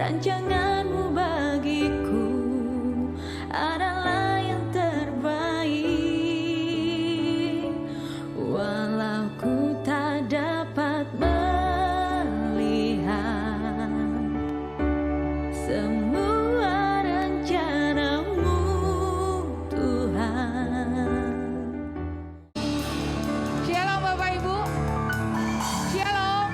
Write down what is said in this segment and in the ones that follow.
Rancanganmu bagiku adalah yang terbaik. Walau ku tak dapat melihat semua rencanamu, Tuhan. Shalom Bapak Ibu. Shalom.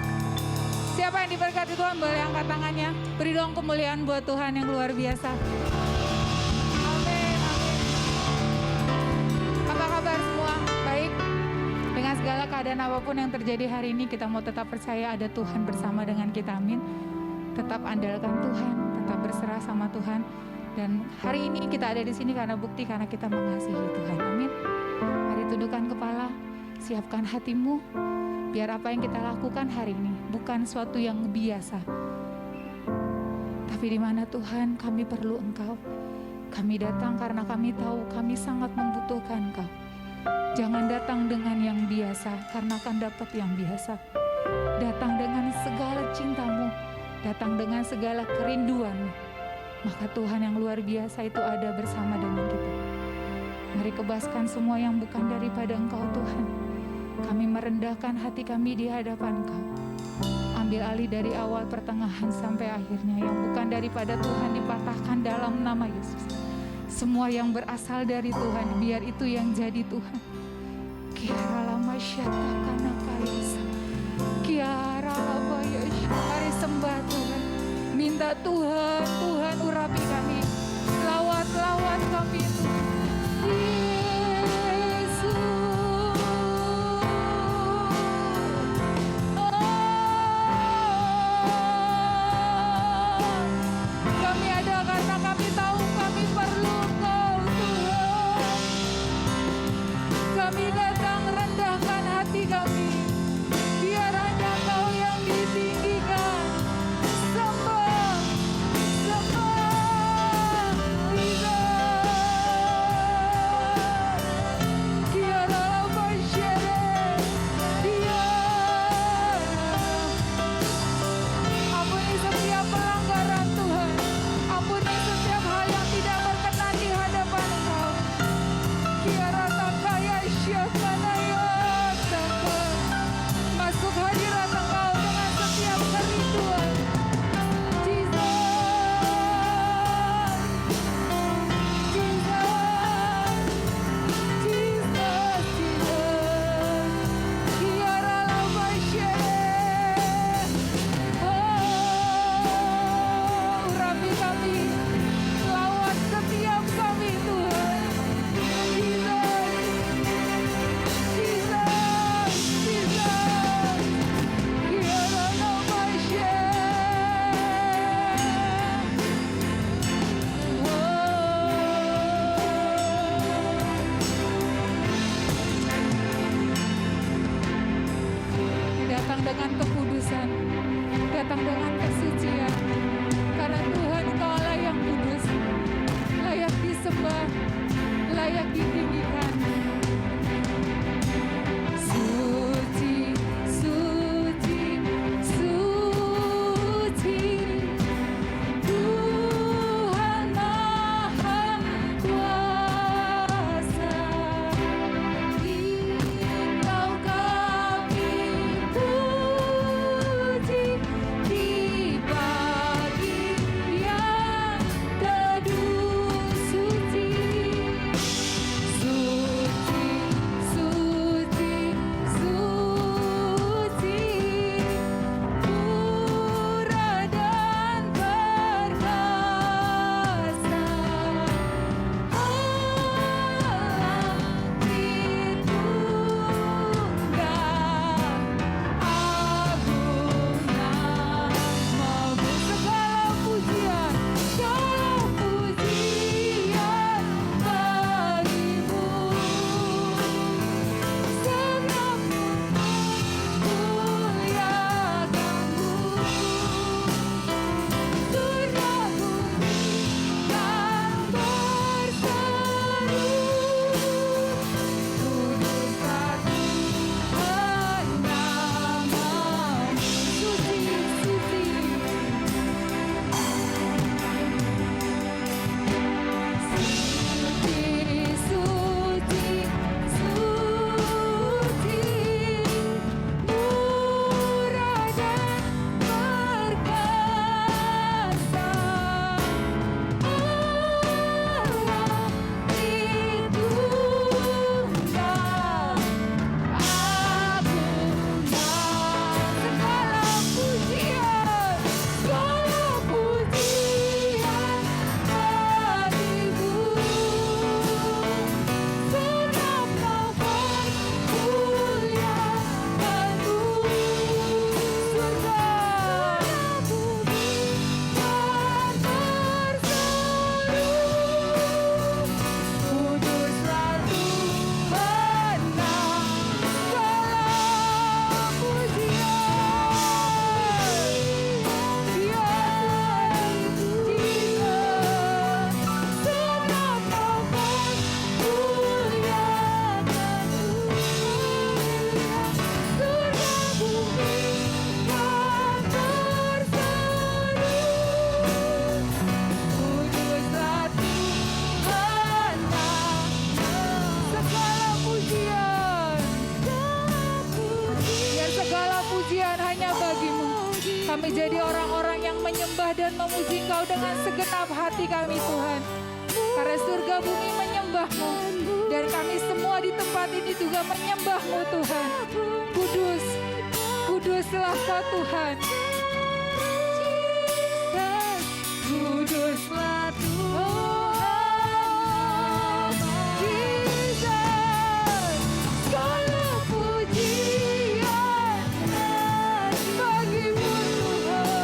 Siapa yang diberkati Tuhan boleh angkat tangannya. Beri dong kemuliaan buat Tuhan yang luar biasa. Amin, amin. Apa kabar semua? Baik. Dengan segala keadaan apapun yang terjadi hari ini, kita mau tetap percaya ada Tuhan bersama dengan kita. Amin. Tetap andalkan Tuhan, tetap berserah sama Tuhan. Dan hari ini kita ada di sini karena bukti karena kita mengasihi Tuhan. Amin. Mari tundukkan kepala, siapkan hatimu. Biar apa yang kita lakukan hari ini bukan suatu yang biasa. Tapi di mana Tuhan kami perlu Engkau. Kami datang karena kami tahu kami sangat membutuhkan Engkau. Jangan datang dengan yang biasa karena akan dapat yang biasa. Datang dengan segala cintamu, datang dengan segala kerinduanmu. Maka Tuhan yang luar biasa itu ada bersama dengan kita. Mari kebaskan semua yang bukan daripada Engkau Tuhan. Kami merendahkan hati kami di hadapan Engkau. Ambil alih dari awal, pertengahan, sampai akhirnya. Yang bukan daripada Tuhan dipatahkan dalam nama Yesus. Semua yang berasal dari Tuhan, biar itu yang jadi Tuhan. Kiara masyata kana kaisa. Kiara bayasya. Mari sembah Tuhan. Minta Tuhan, Tuhan urapi kami. Lawat kami Tuhan. Kami datang rendahkan hati kami, biar hanya Kau yang ditinggikan. Kami jadi orang-orang yang menyembah dan memuji Engkau dengan segenap hati kami Tuhan. Karena surga bumi menyembah-Mu. Dan kami semua di tempat ini juga menyembah-Mu Tuhan. Kudus, kuduslah Kau Tuhan. Kuduslah Tuhan. Jesus, segala pujian bagimu Tuhan.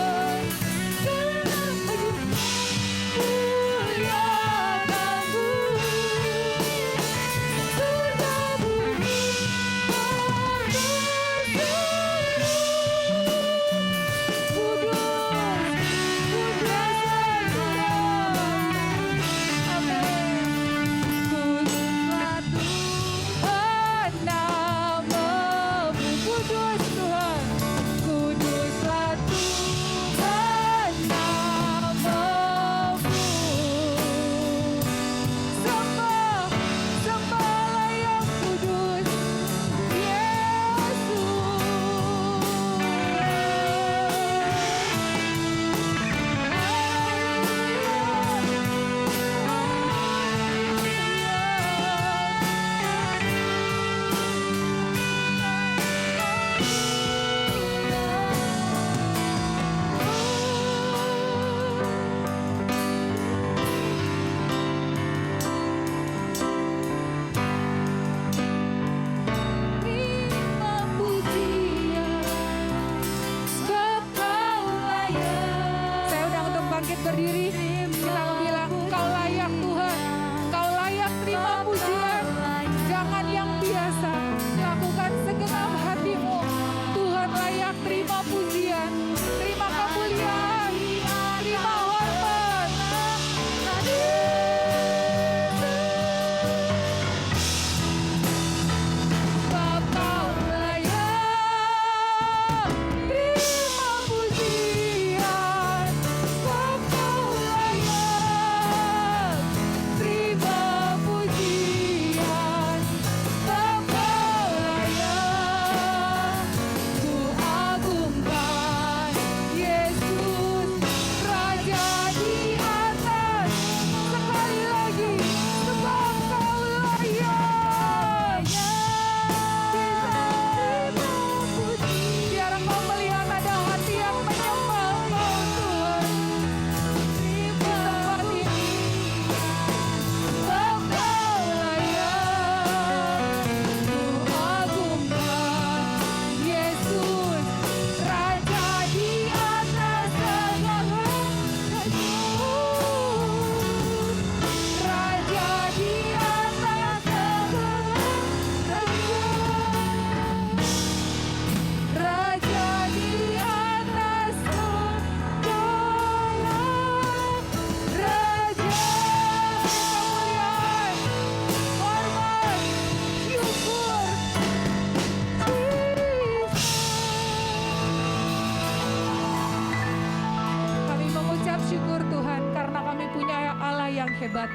hebat,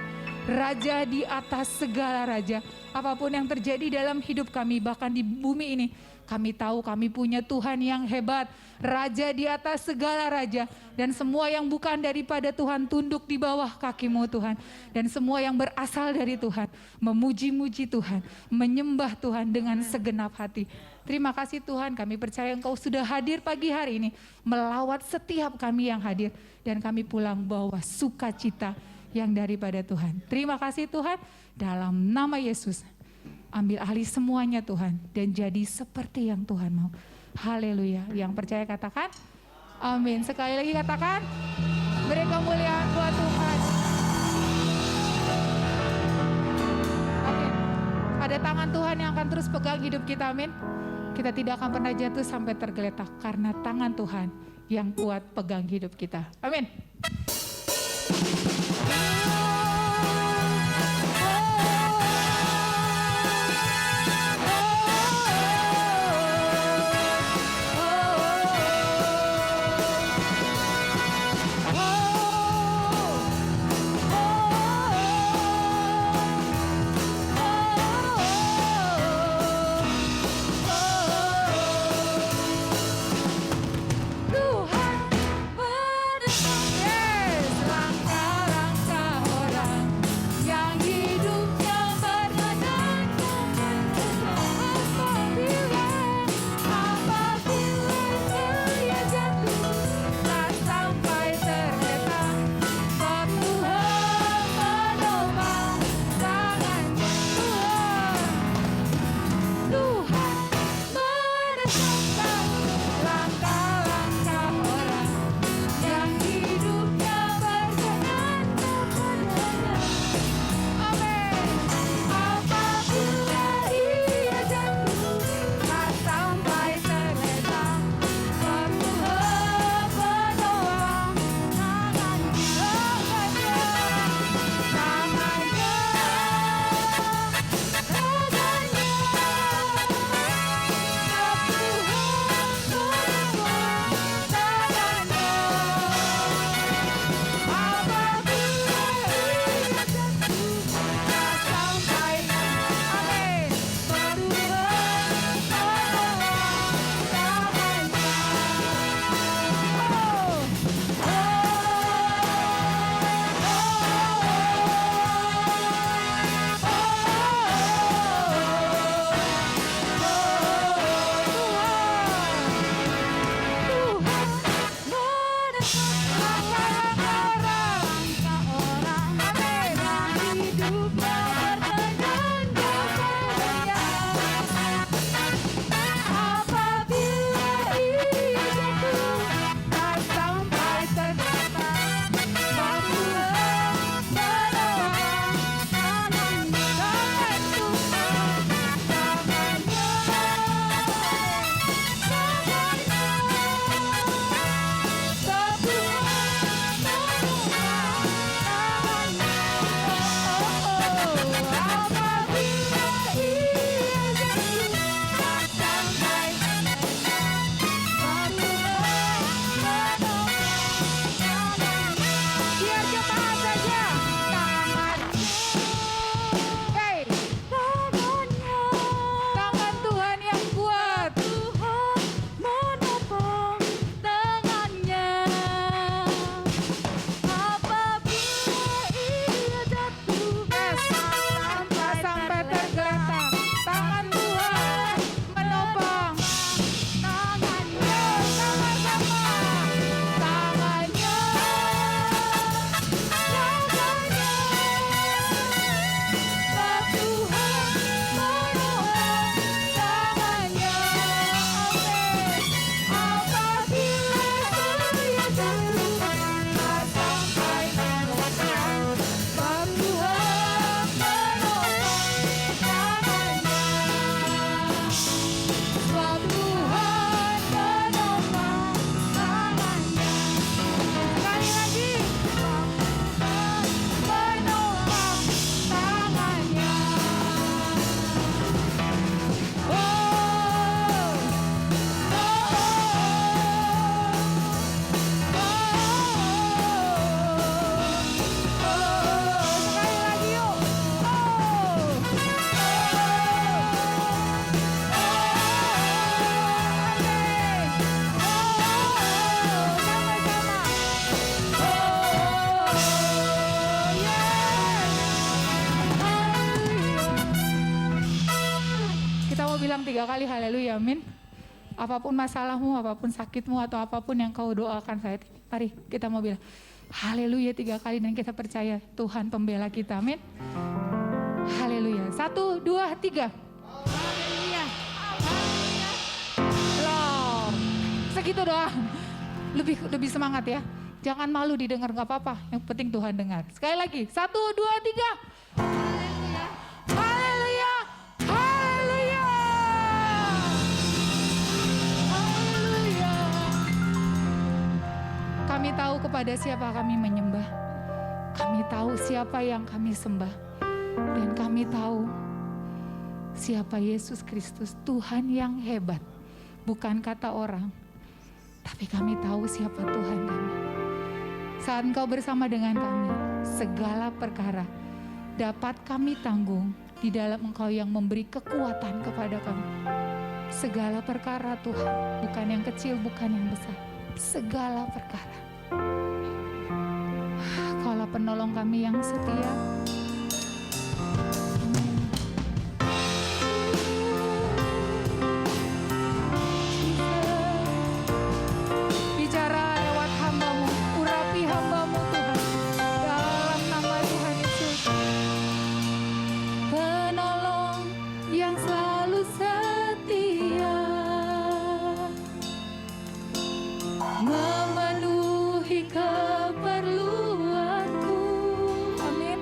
Raja di atas segala raja. Apapun yang terjadi dalam hidup kami, bahkan di bumi ini, kami tahu kami punya Tuhan yang hebat, Raja di atas segala raja. Dan semua yang bukan daripada Tuhan tunduk di bawah kaki-Mu Tuhan. Dan semua yang berasal dari Tuhan, memuji-muji Tuhan, menyembah Tuhan dengan segenap hati. Terima kasih Tuhan, kami percaya Engkau sudah hadir pagi hari ini, melawat setiap kami yang hadir. Dan kami pulang bawa sukacita yang daripada Tuhan. Terima kasih Tuhan, dalam nama Yesus. Ambil alih semuanya Tuhan, dan jadi seperti yang Tuhan mau. Haleluya. Yang percaya katakan, amin. Sekali lagi katakan, beri kemuliaan buat Tuhan. Amin. Ada tangan Tuhan yang akan terus pegang hidup kita, amin. Kita tidak akan pernah jatuh sampai tergeletak, karena tangan Tuhan yang kuat pegang hidup kita. Amin. Tuhan Tangan Tuhan yang kuat. menopang tangannya. Apabila ia jatuh Tak sampai tergeletak. Tangan Tuhan menopang tangannya. sama-sama. Tangannya bilang 3 kali haleluya, amin. Apapun masalahmu, apapun sakitmu, atau apapun yang kau doakan saat ini, mari kita mau bilang haleluya 3 kali dan kita percaya Tuhan pembela kita, amin. Haleluya. 1, 2, 3. Haleluya. Loh, segitu doang. Lebih semangat ya. Jangan malu didengar, gak apa-apa. Yang penting Tuhan dengar. Sekali lagi, 1, 2, 3. Haleluya. Haleluya. Haleluya. Haleluya. Kami tahu kepada siapa kami menyembah. Kami tahu siapa yang kami sembah. Dan kami tahu siapa Yesus Kristus, Tuhan yang hebat. Bukan kata orang, tapi kami tahu siapa Tuhan kami. Saat Engkau bersama dengan kami, segala perkara dapat kami tanggung di dalam Engkau yang memberi kekuatan kepada kami. Segala perkara Tuhan, bukan yang kecil, bukan yang besar. Segala perkara. Kaulah penolong kami yang setia. Bicara lewat hamba-Mu, urapi hamba-Mu Tuhan, dalam nama Tuhan Yesus. Penolong yang selalu setia, memenuhi keperluanku. Amin.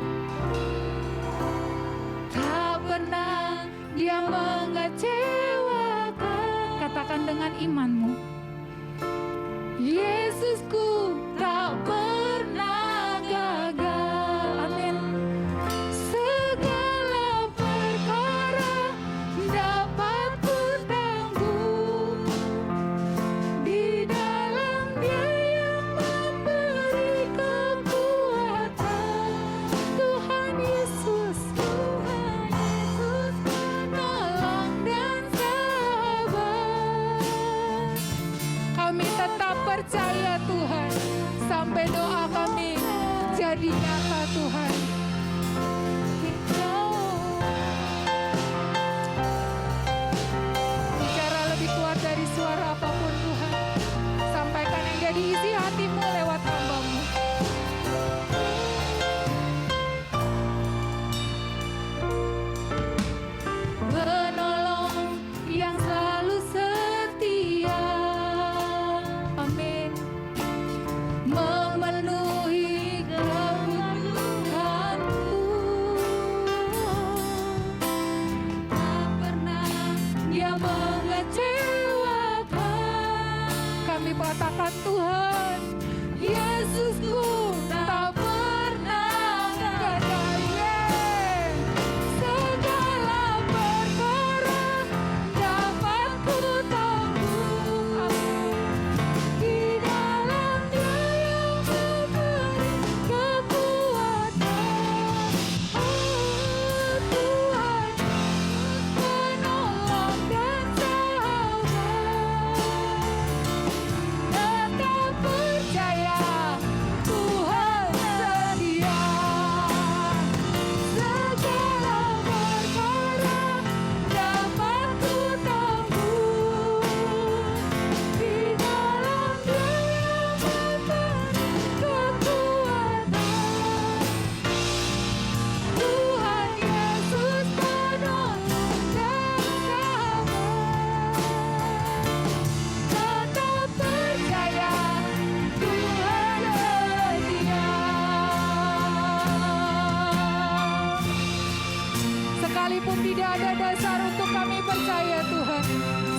ada dasar untuk kami percaya Tuhan.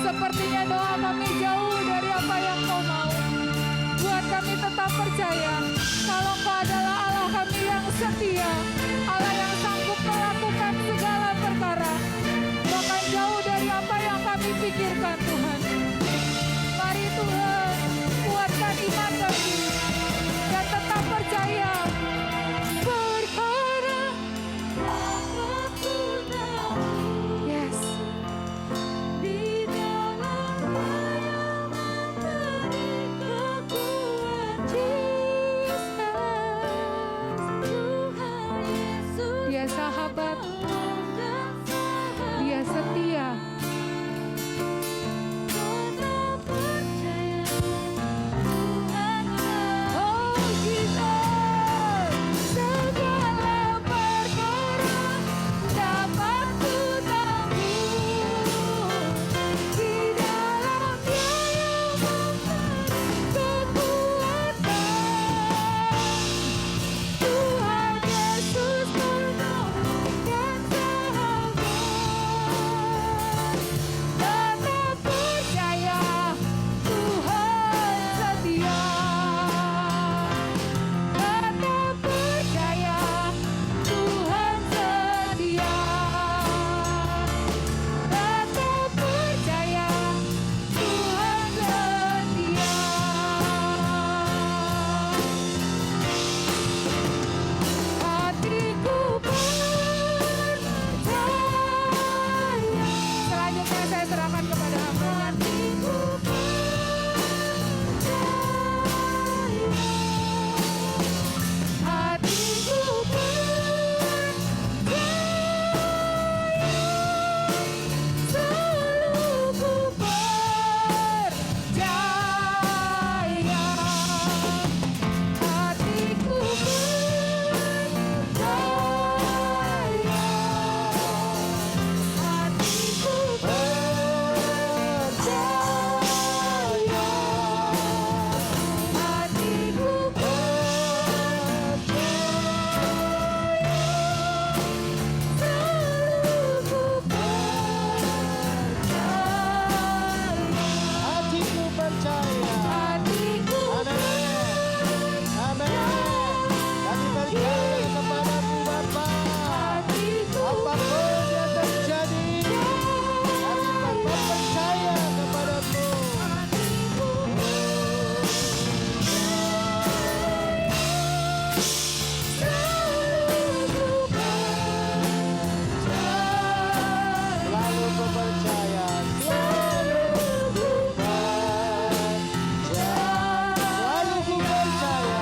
Sepertinya doa kami jauh dari apa yang Kau mau. Buat kami tetap percaya kalau Kau adalah Allah kami yang setia, Allah yang sanggup melakukan segala perkara, bahkan jauh dari apa yang kami pikirkan Tuhan. Mari Tuhan, kuatkan iman kami dan tetap percaya. Perkara aku tahu yes, di dalam yang memberi kekuatan Jesus, Tuhan Yesus Dia sahabat, dan sahabat. Dia setia. Tetap percaya Tuhan Oh Jesus, segala perkara dapat ku tanggung di dalam-Nya yang memberi kekuatan. Tuhan Yesus penolong dan sahabat. Tetap percaya Tuhan setia. Tetap percaya Tuhan setia. Tetap percaya Tuhan setia. Hatiku percaya. Selanjutnya saya serahkan kepada hamba. Hatiku percaya. Hatiku percaya. Selalu ku percaya. Hatiku percaya. Hatiku percaya. Hatiku selalu ku percaya. Hatiku percaya. Hatiku Amin. Kami percaya kepadamu Bapa. hatiku Apapun yang terjadi, kami tetap percaya kepadamu. Selalu ku percaya. Selalu ku percaya. Selalu ku percaya.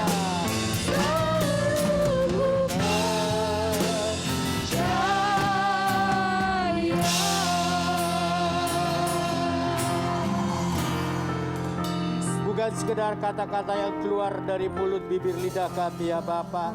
Bukan sekedar kata-kata yang keluar dari mulut bibir lidah kami ya Bapa.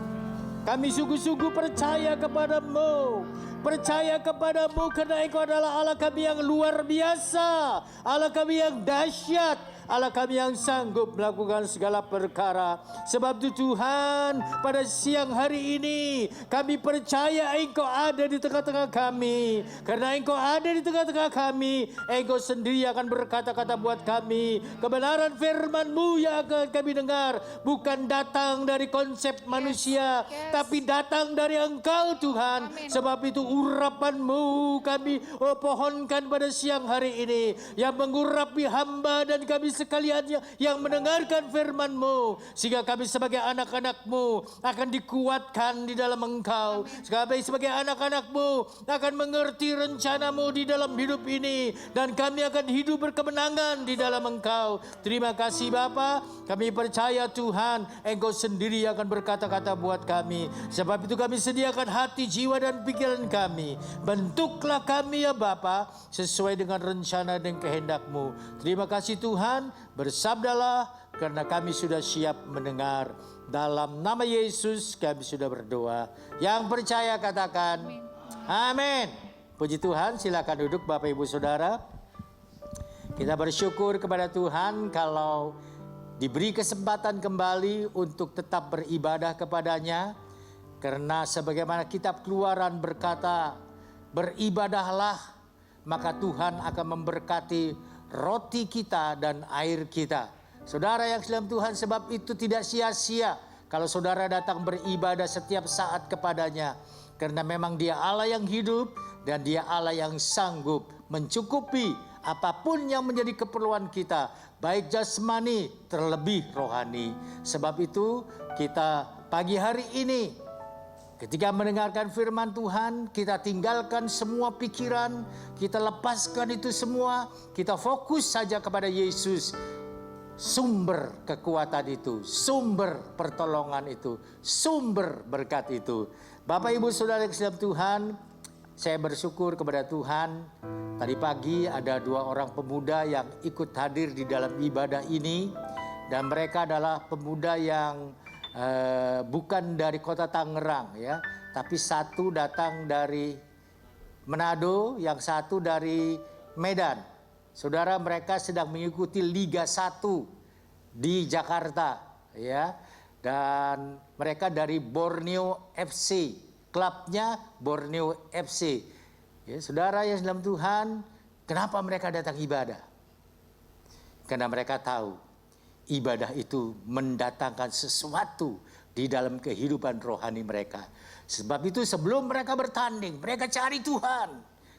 Kami sungguh-sungguh percaya kepadamu. Percaya kepadamu karena Engkau adalah Allah kami yang luar biasa. Allah kami yang dahsyat. Allah kami yang sanggup melakukan segala perkara. Sebab itu Tuhan, pada siang hari ini kami percaya Engkau ada di tengah-tengah kami. Karena Engkau ada di tengah-tengah kami, Engkau sendiri akan berkata-kata buat kami. Kebenaran firman-Mu yang akan kami dengar bukan datang dari konsep manusia, tapi datang dari Engkau Tuhan. Sebab itu urapan-Mu kami pohonkan pada siang hari ini, yang mengurapi hamba dan kami sekalian yang mendengarkan firman-Mu, sehingga kami sebagai anak-anak-Mu akan dikuatkan di dalam Engkau. Kami sebagai anak-anak-Mu akan mengerti rencana-Mu di dalam hidup ini, dan kami akan hidup berkemenangan di dalam Engkau. Terima kasih Bapa. Kami percaya Tuhan, Engkau sendiri akan berkata-kata buat kami. Sebab itu kami sediakan hati, jiwa dan pikiran kami. Bentuklah kami ya Bapa sesuai dengan rencana dan kehendak-Mu. Terima kasih Tuhan. Bersabdalah karena kami sudah siap mendengar. Dalam nama Yesus kami sudah berdoa. Yang percaya katakan amin. Puji Tuhan, silakan duduk Bapak Ibu Saudara. Kita bersyukur kepada Tuhan kalau diberi kesempatan kembali untuk tetap beribadah kepadanya. Karena sebagaimana kitab Keluaran berkata, beribadahlah, maka Tuhan akan memberkati roti kita dan air kita. Saudara yang dalam Tuhan, sebab itu tidak sia-sia kalau saudara datang beribadah setiap saat kepadanya. Karena memang Dia Allah yang hidup dan Dia Allah yang sanggup mencukupi apapun yang menjadi keperluan kita, baik jasmani terlebih rohani. Sebab itu kita pagi hari ini ketika mendengarkan firman Tuhan, kita tinggalkan semua pikiran, kita lepaskan itu semua, kita fokus saja kepada Yesus. Sumber kekuatan itu, sumber pertolongan itu, sumber berkat itu. Bapak Ibu Saudara yang dalam Tuhan, saya bersyukur kepada Tuhan. Tadi pagi ada 2 orang pemuda yang ikut hadir di dalam ibadah ini. Dan mereka adalah pemuda yang bukan dari kota Tangerang, ya, tapi satu datang dari Manado, yang satu dari Medan. Saudara, mereka sedang mengikuti Liga 1 di Jakarta, ya, dan mereka dari Borneo FC, klubnya Borneo FC. Ya, saudara yang dalam Tuhan, kenapa mereka datang ibadah? Karena mereka tahu ibadah itu mendatangkan sesuatu di dalam kehidupan rohani mereka. Sebab itu sebelum mereka bertanding, mereka cari Tuhan.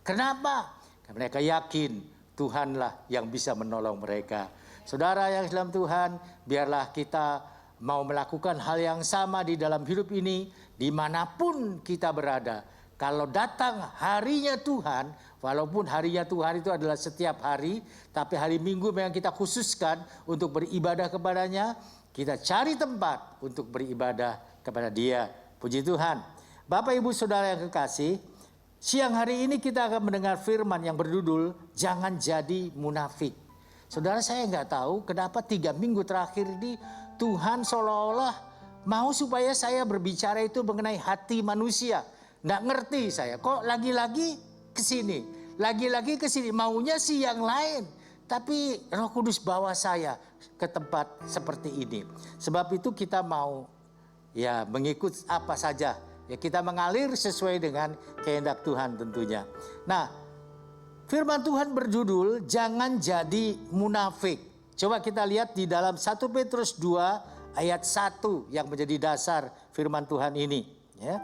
Kenapa? Karena mereka yakin Tuhanlah yang bisa menolong mereka. Saudara yang dalam Tuhan, biarlah kita mau melakukan hal yang sama di dalam hidup ini, dimanapun kita berada. Kalau datang harinya Tuhan, walaupun harinya Tuhan itu adalah setiap hari, tapi hari Minggu memang kita khususkan untuk beribadah kepadanya, kita cari tempat untuk beribadah kepada Dia. Puji Tuhan. Bapak Ibu Saudara yang kekasih, siang hari ini kita akan mendengar firman yang berjudul Jangan Jadi Munafik. Saudara, saya nggak tahu kenapa 3 minggu terakhir ini Tuhan seolah-olah mau supaya saya berbicara itu mengenai hati manusia. Nggak ngerti saya, kok lagi-lagi ke sini, lagi-lagi ke sini, maunya sih yang lain. Tapi Roh Kudus bawa saya ke tempat seperti ini. Sebab itu kita mau ya mengikut apa saja. Ya, kita mengalir sesuai dengan kehendak Tuhan tentunya. Nah, firman Tuhan berjudul Jangan Jadi Munafik. Coba kita lihat di dalam 1 Petrus 2 ayat 1 yang menjadi dasar firman Tuhan ini. Ya.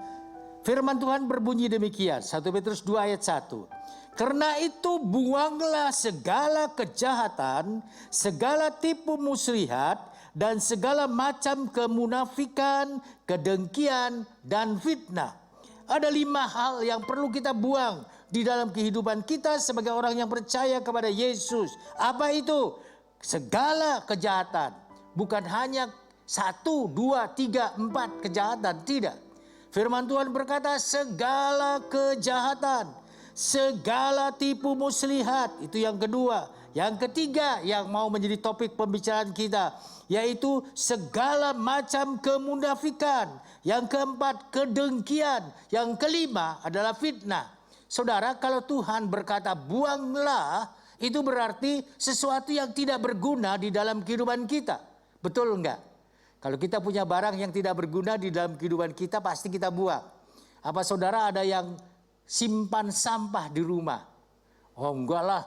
Firman Tuhan berbunyi demikian, 1 Petrus 2 ayat 1. Karena itu buanglah segala kejahatan, segala tipu muslihat, dan segala macam kemunafikan, kedengkian, dan fitnah. Ada 5 hal yang perlu kita buang di dalam kehidupan kita sebagai orang yang percaya kepada Yesus. Apa itu? Segala kejahatan. Bukan hanya 1, 2, 3, 4 kejahatan. Tidak. Firman Tuhan berkata segala kejahatan. Segala tipu muslihat. Itu yang kedua. Yang ketiga yang mau menjadi topik pembicaraan kita, yaitu segala macam kemunafikan. Yang keempat, kedengkian. Yang kelima adalah fitnah. Saudara, kalau Tuhan berkata buanglah, itu berarti sesuatu yang tidak berguna di dalam kehidupan kita. Betul enggak? Kalau kita punya barang yang tidak berguna di dalam kehidupan kita, pasti kita buang. Apa saudara ada yang simpan sampah di rumah? Oh enggak lah,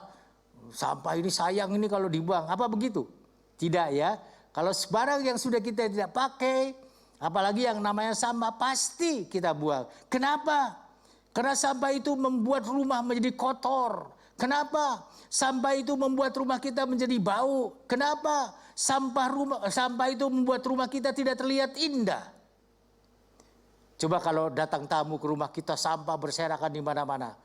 sampah ini sayang ini kalau dibuang. Apa begitu? Tidak ya. Kalau barang yang sudah kita tidak pakai, apalagi yang namanya sampah, pasti kita buang. Kenapa? Karena sampah itu membuat rumah menjadi kotor. Kenapa? Sampah itu membuat rumah kita menjadi bau. Kenapa? Sampah itu membuat rumah kita tidak terlihat indah. Coba kalau datang tamu ke rumah kita, sampah berserakan di mana-mana.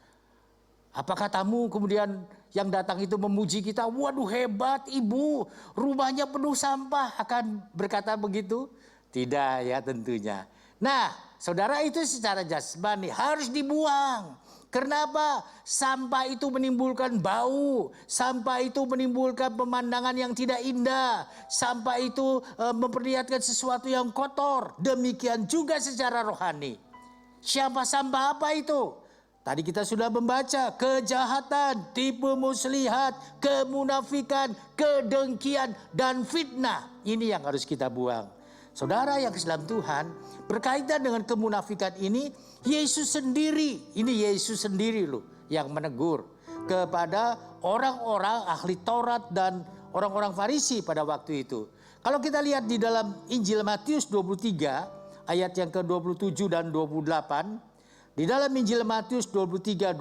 Apakah tamu kemudian yang datang itu memuji kita? Waduh hebat ibu, rumahnya penuh sampah. Akan berkata begitu? Tidak ya tentunya. Nah saudara, itu secara jasmani harus dibuang. Kenapa? Sampah itu menimbulkan bau. Sampah itu menimbulkan pemandangan yang tidak indah. Sampah itu memperlihatkan sesuatu yang kotor. Demikian juga secara rohani. Siapa sampah apa itu? Tadi kita sudah membaca kejahatan, tipu muslihat, kemunafikan, kedengkian, dan fitnah. Ini yang harus kita buang. Saudara yang ke dalam Tuhan, berkaitan dengan kemunafikan ini, Yesus sendiri loh yang menegur kepada orang-orang ahli Taurat dan orang-orang Farisi pada waktu itu. Kalau kita lihat di dalam Injil Matius 23 ayat yang ke-27 dan 28, di dalam Injil Matius 23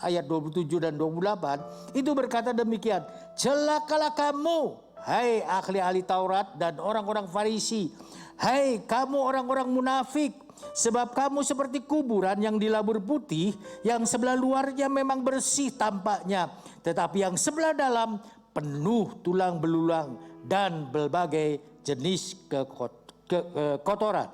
ayat 27 dan 28 itu berkata demikian, celakalah kamu, hai ahli-ahli Taurat dan orang-orang Farisi, hai kamu orang-orang munafik, sebab kamu seperti kuburan yang dilabur putih, yang sebelah luarnya memang bersih tampaknya, tetapi yang sebelah dalam penuh tulang belulang dan berbagai jenis kekotoran.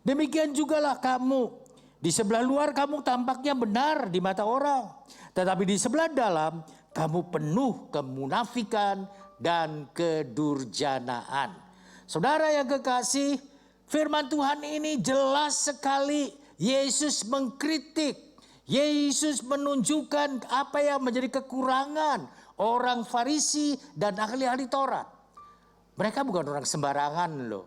Demikian jugalah kamu. Di sebelah luar kamu tampaknya benar di mata orang, tetapi di sebelah dalam kamu penuh kemunafikan dan kedurjanaan. Saudara yang kekasih, firman Tuhan ini jelas sekali. Yesus mengkritik, Yesus menunjukkan apa yang menjadi kekurangan orang Farisi dan ahli-ahli Taurat. Mereka bukan orang sembarangan loh.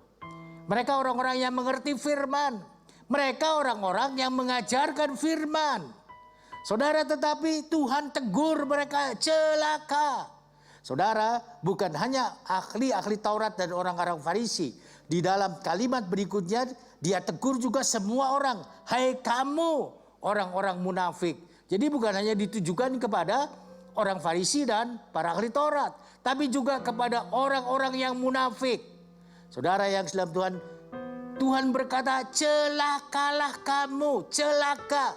Mereka orang-orang yang mengerti firman. Mereka orang-orang yang mengajarkan firman. Saudara, tetapi Tuhan tegur mereka, celaka. Saudara, bukan hanya ahli-ahli Taurat dan orang-orang Farisi. Di dalam kalimat berikutnya dia tegur juga semua orang. Hai kamu orang-orang munafik. Jadi bukan hanya ditujukan kepada orang Farisi dan para ahli Taurat, tapi juga kepada orang-orang yang munafik. Saudara yang dalam Tuhan, Tuhan berkata, celakalah kamu, celaka.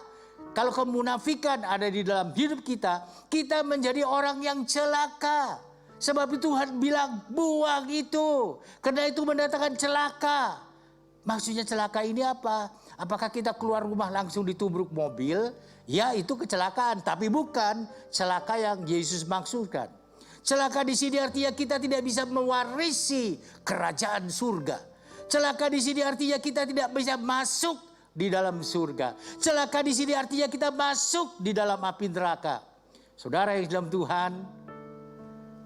Kalau kemunafikan ada di dalam hidup kita, kita menjadi orang yang celaka. Sebab itu Tuhan bilang, buang itu. Karena itu mendatangkan celaka. Maksudnya celaka ini apa? Apakah kita keluar rumah langsung ditubruk mobil? Ya, itu kecelakaan, tapi bukan celaka yang Yesus maksudkan. Celaka di sini artinya kita tidak bisa mewarisi kerajaan surga. Celaka di sini artinya kita tidak bisa masuk di dalam surga. Celaka di sini artinya kita masuk di dalam api neraka. Saudara yang dalam Tuhan,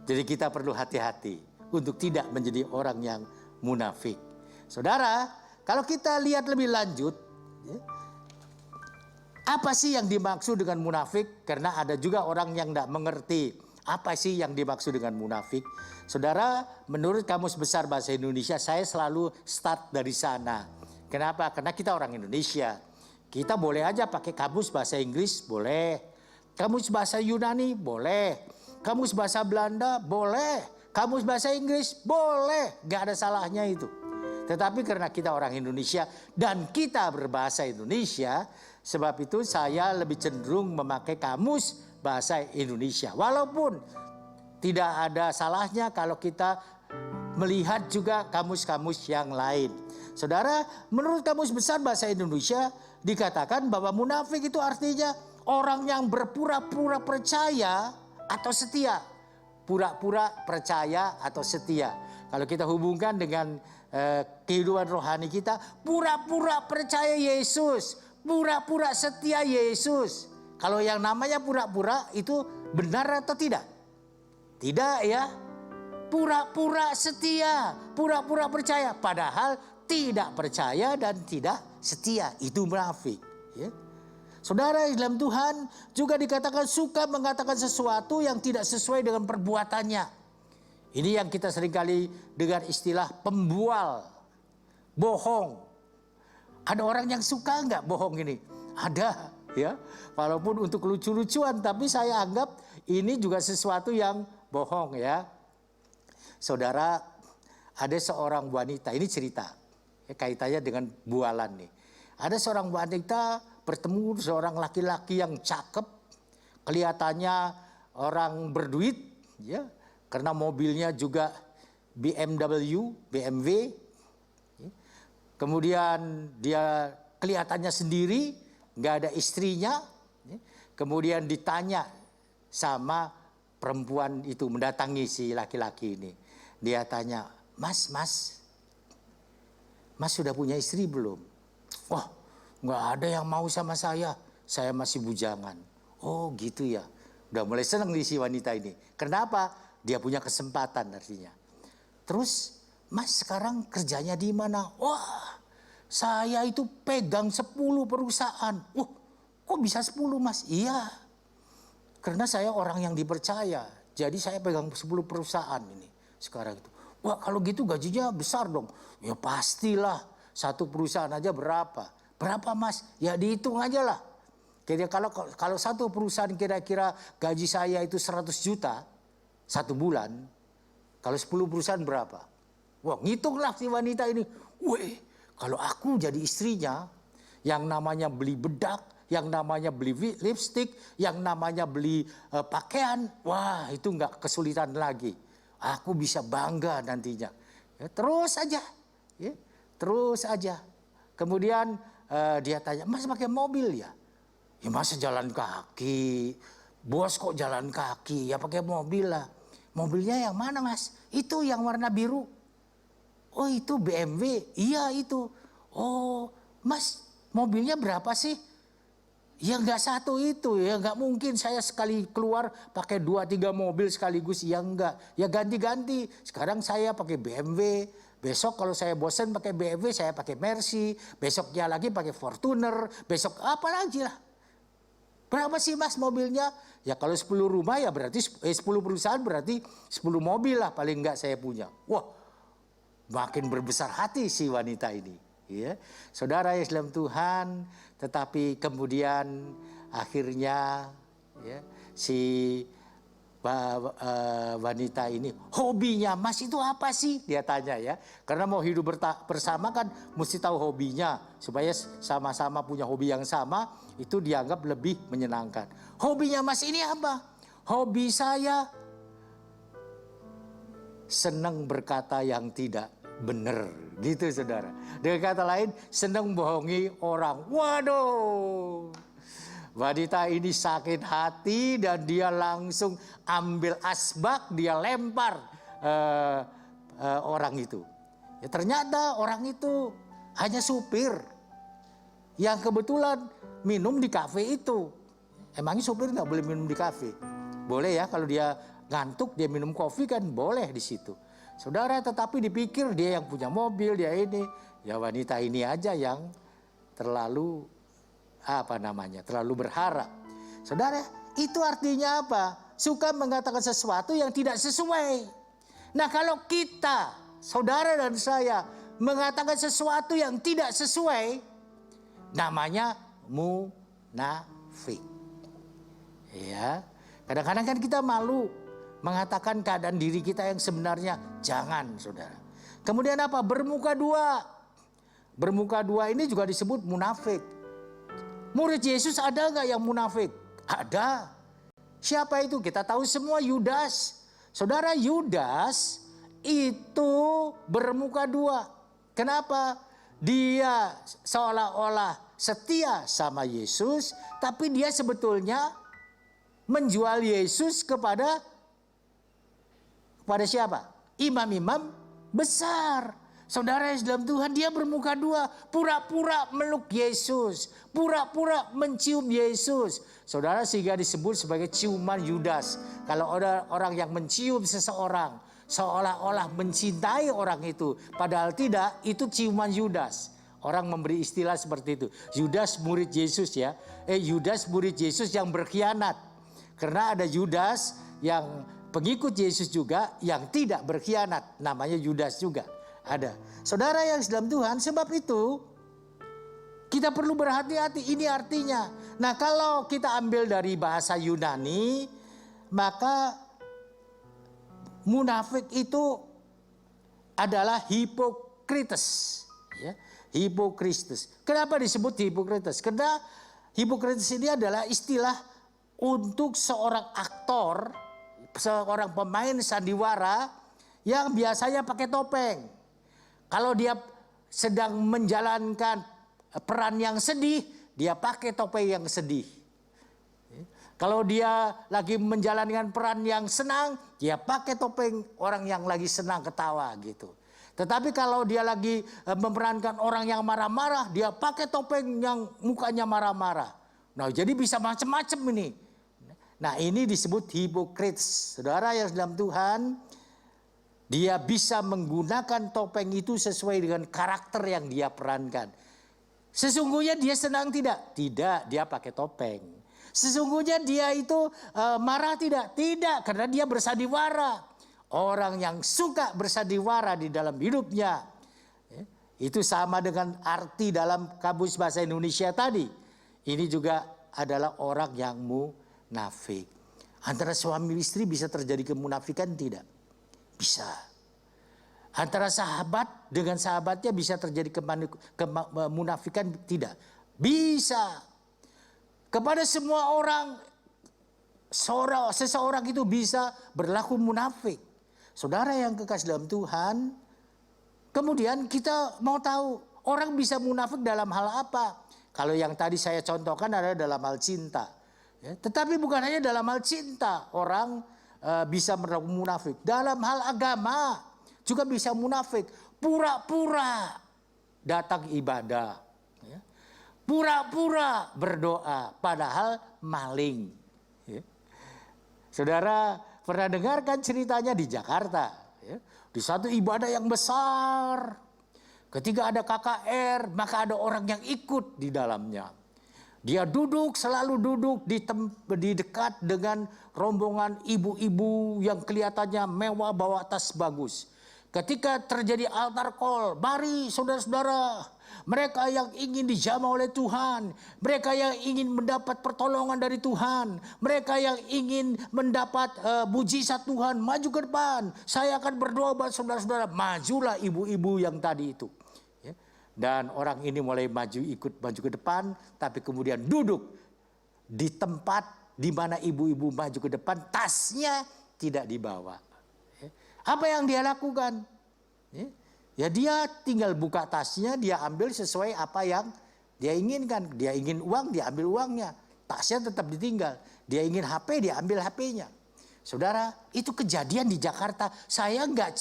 jadi kita perlu hati-hati untuk tidak menjadi orang yang munafik. Saudara, kalau kita lihat lebih lanjut, apa sih yang dimaksud dengan munafik? Karena ada juga orang yang tidak mengerti apa sih yang dimaksud dengan munafik. Saudara, menurut Kamus Besar Bahasa Indonesia, saya selalu start dari sana. Kenapa? Karena kita orang Indonesia. Kita boleh aja pakai kamus bahasa Inggris, boleh. Kamus bahasa Yunani, boleh. Kamus bahasa Belanda, boleh. Kamus bahasa Inggris, boleh. Gak ada salahnya itu. Tetapi karena kita orang Indonesia dan kita berbahasa Indonesia, sebab itu saya lebih cenderung memakai kamus bahasa Indonesia. Walaupun tidak ada salahnya kalau kita melihat juga kamus-kamus yang lain. Saudara, menurut Kamus Besar Bahasa Indonesia dikatakan bahwa munafik itu artinya orang yang berpura-pura percaya atau setia. Pura-pura percaya atau setia. Kalau kita hubungkan dengan kehidupan rohani kita, pura-pura percaya Yesus, pura-pura setia Yesus. Kalau yang namanya pura-pura itu benar atau tidak? Tidak ya. Pura-pura setia, pura-pura percaya, padahal tidak percaya dan tidak setia. Itu munafik. Ya. Saudara dalam Tuhan juga dikatakan suka mengatakan sesuatu yang tidak sesuai dengan perbuatannya. Ini yang kita seringkali dengar istilah pembual, bohong. Ada orang yang suka nggak bohong ini? Ada. Ya, walaupun untuk lucu-lucuan, tapi saya anggap ini juga sesuatu yang bohong ya. Saudara, ada seorang wanita, ini cerita ya, kaitannya dengan bualan nih. Ada seorang wanita bertemu seorang laki-laki yang cakep, kelihatannya orang berduit ya, karena mobilnya juga BMW. Ya. Kemudian dia kelihatannya sendiri, nggak ada istrinya. Kemudian ditanya sama perempuan itu, mendatangi si laki-laki ini. Dia tanya, Mas sudah punya istri belum? Wah, nggak ada yang mau sama saya masih bujangan. Oh gitu ya. Udah mulai senang nih si wanita ini. Kenapa? Dia punya kesempatan artinya. Terus, Mas sekarang kerjanya di mana? Wah, saya itu pegang 10 perusahaan. Kok bisa 10 Mas? Iya, karena saya orang yang dipercaya. Jadi saya pegang 10 perusahaan ini sekarang itu. Wah, kalau gitu gajinya besar dong. Ya pastilah, satu perusahaan aja berapa? Berapa Mas? Ya dihitung aja lah. Kalau satu perusahaan kira-kira gaji saya itu 100 juta satu bulan. Kalau 10 perusahaan berapa? Wah, ngitunglah si wanita ini. Wih, kalau aku jadi istrinya, yang namanya beli bedak, yang namanya beli lipstick, yang namanya beli pakaian, wah itu nggak kesulitan lagi. Aku bisa bangga nantinya. Ya, terus aja, ya, terus aja. Kemudian dia tanya, Mas pakai mobil ya? Ya masa jalan kaki, bos kok jalan kaki, ya pakai mobil lah. Mobilnya yang mana Mas? Itu yang warna biru. Oh itu BMW, iya itu. Oh Mas mobilnya berapa sih? Ya nggak satu itu, ya nggak mungkin saya sekali keluar pakai 2-3 mobil sekaligus, ya enggak. Ya ganti-ganti, sekarang saya pakai BMW. Besok kalau saya bosan pakai BMW, saya pakai Mercy. Besoknya lagi pakai Fortuner, besok apa lagi lah. Berapa sih Mas mobilnya? Ya kalau 10 rumah ya berarti 10 perusahaan berarti 10 mobil lah paling enggak saya punya. Wah, makin berbesar hati si wanita ini. Ya. Saudara yang dalam Tuhan, tetapi kemudian akhirnya ya, si wanita ini, hobinya Mas itu apa sih? Dia tanya ya. Karena mau hidup bersama kan mesti tahu hobinya. Supaya sama-sama punya hobi yang sama, itu dianggap lebih menyenangkan. Hobinya Mas ini apa? Hobi saya senang berkata yang tidak benar. Gitu saudara. Dengan kata lain, senang bohongi orang. Waduh. Wanita ini sakit hati dan dia langsung ambil asbak, dia lempar orang itu. Ya, ternyata orang itu hanya supir yang kebetulan minum di kafe itu. Emangnya supir nggak boleh minum di kafe? Boleh ya, kalau dia ngantuk dia minum kopi kan boleh di situ. Saudara, tetapi dipikir dia yang punya mobil, dia ini. Ya wanita ini aja yang terlalu terlalu berharap. Saudara, itu artinya apa? Suka mengatakan sesuatu yang tidak sesuai. Nah kalau kita, saudara dan saya, mengatakan sesuatu yang tidak sesuai, namanya munafik. Ya, kadang-kadang kan kita malu mengatakan keadaan diri kita yang sebenarnya. Jangan, saudara. Kemudian apa? Bermuka dua. Bermuka dua ini juga disebut munafik. Murid Yesus ada nggak yang munafik? Ada. Siapa itu? Kita tahu semua, Yudas. Saudara, Yudas itu bermuka dua. Kenapa? Dia seolah-olah setia sama Yesus, tapi dia sebetulnya menjual Yesus kepada siapa? Imam-imam besar. Saudara yang dalam Tuhan, dia bermuka dua. Pura-pura meluk Yesus. Pura-pura mencium Yesus. Saudara, sehingga disebut sebagai ciuman Yudas. Kalau ada orang yang mencium seseorang, seolah-olah mencintai orang itu. Padahal tidak, itu ciuman Yudas. Orang memberi istilah seperti itu. Yudas murid Yesus ya. Yudas murid Yesus yang berkhianat. Karena ada Yudas yang pengikut Yesus juga yang tidak berkhianat. Namanya Yudas juga. Ada. Saudara yang dalam Tuhan, sebab itu kita perlu berhati-hati. Ini artinya. Nah kalau kita ambil dari bahasa Yunani, maka munafik itu adalah hipokrites. Ya, hipokrites. Kenapa disebut hipokrites? Karena hipokrites ini adalah istilah untuk seorang aktor, seorang pemain sandiwara yang biasanya pakai topeng. Kalau dia sedang menjalankan peran yang sedih, dia pakai topeng yang sedih. Kalau dia lagi menjalankan peran yang senang, dia pakai topeng orang yang lagi senang ketawa gitu. Tetapi kalau dia lagi memerankan orang yang marah-marah, dia pakai topeng yang mukanya marah-marah. Nah, jadi bisa macam-macam ini. Nah, ini disebut hipokrites. Saudara yang dalam Tuhan, Dia bisa menggunakan topeng itu sesuai dengan karakter yang dia perankan. Sesungguhnya dia senang tidak? Tidak, dia pakai topeng. Sesungguhnya dia itu marah tidak? Tidak, karena dia bersandiwara. Orang yang suka bersandiwara di dalam hidupnya, itu sama dengan arti dalam kamus bahasa Indonesia tadi. Ini juga adalah orang yang munafik. Antara suami istri bisa terjadi kemunafikan tidak? Bisa. Antara sahabat dengan sahabatnya bisa terjadi kemunafikan tidak? Bisa. Kepada semua orang, seseorang itu bisa berlaku munafik. Saudara yang kekasih dalam Tuhan, kemudian kita mau tahu orang bisa munafik dalam hal apa? Kalau yang tadi saya contohkan adalah dalam hal cinta. Ya, tetapi bukan hanya dalam hal cinta orang bisa berlaku munafik. Dalam hal agama juga bisa munafik. Pura-pura datang ibadah. Ya. Pura-pura berdoa padahal maling. Ya. Saudara pernah dengarkan ceritanya di Jakarta. Ya. Di satu ibadah yang besar. Ketika ada KKR maka ada orang yang ikut di dalamnya. Dia duduk, selalu duduk di dekat dengan rombongan ibu-ibu yang kelihatannya mewah bawa tas bagus. Ketika terjadi altar call, mari saudara-saudara, mereka yang ingin dijamah oleh Tuhan, mereka yang ingin mendapat pertolongan dari Tuhan, mereka yang ingin mendapat mujizat Tuhan, maju ke depan. Saya akan berdoa buat saudara-saudara, majulah ibu-ibu yang tadi itu. Dan orang ini mulai ikut maju ke depan, tapi kemudian duduk di tempat di mana ibu-ibu maju ke depan, tasnya tidak dibawa. Apa yang dia lakukan? Ya dia tinggal buka tasnya, dia ambil sesuai apa yang dia inginkan. Dia ingin uang, dia ambil uangnya. Tasnya tetap ditinggal. Dia ingin HP, dia ambil HP-nya. Saudara, itu kejadian di Jakarta. Saya nggak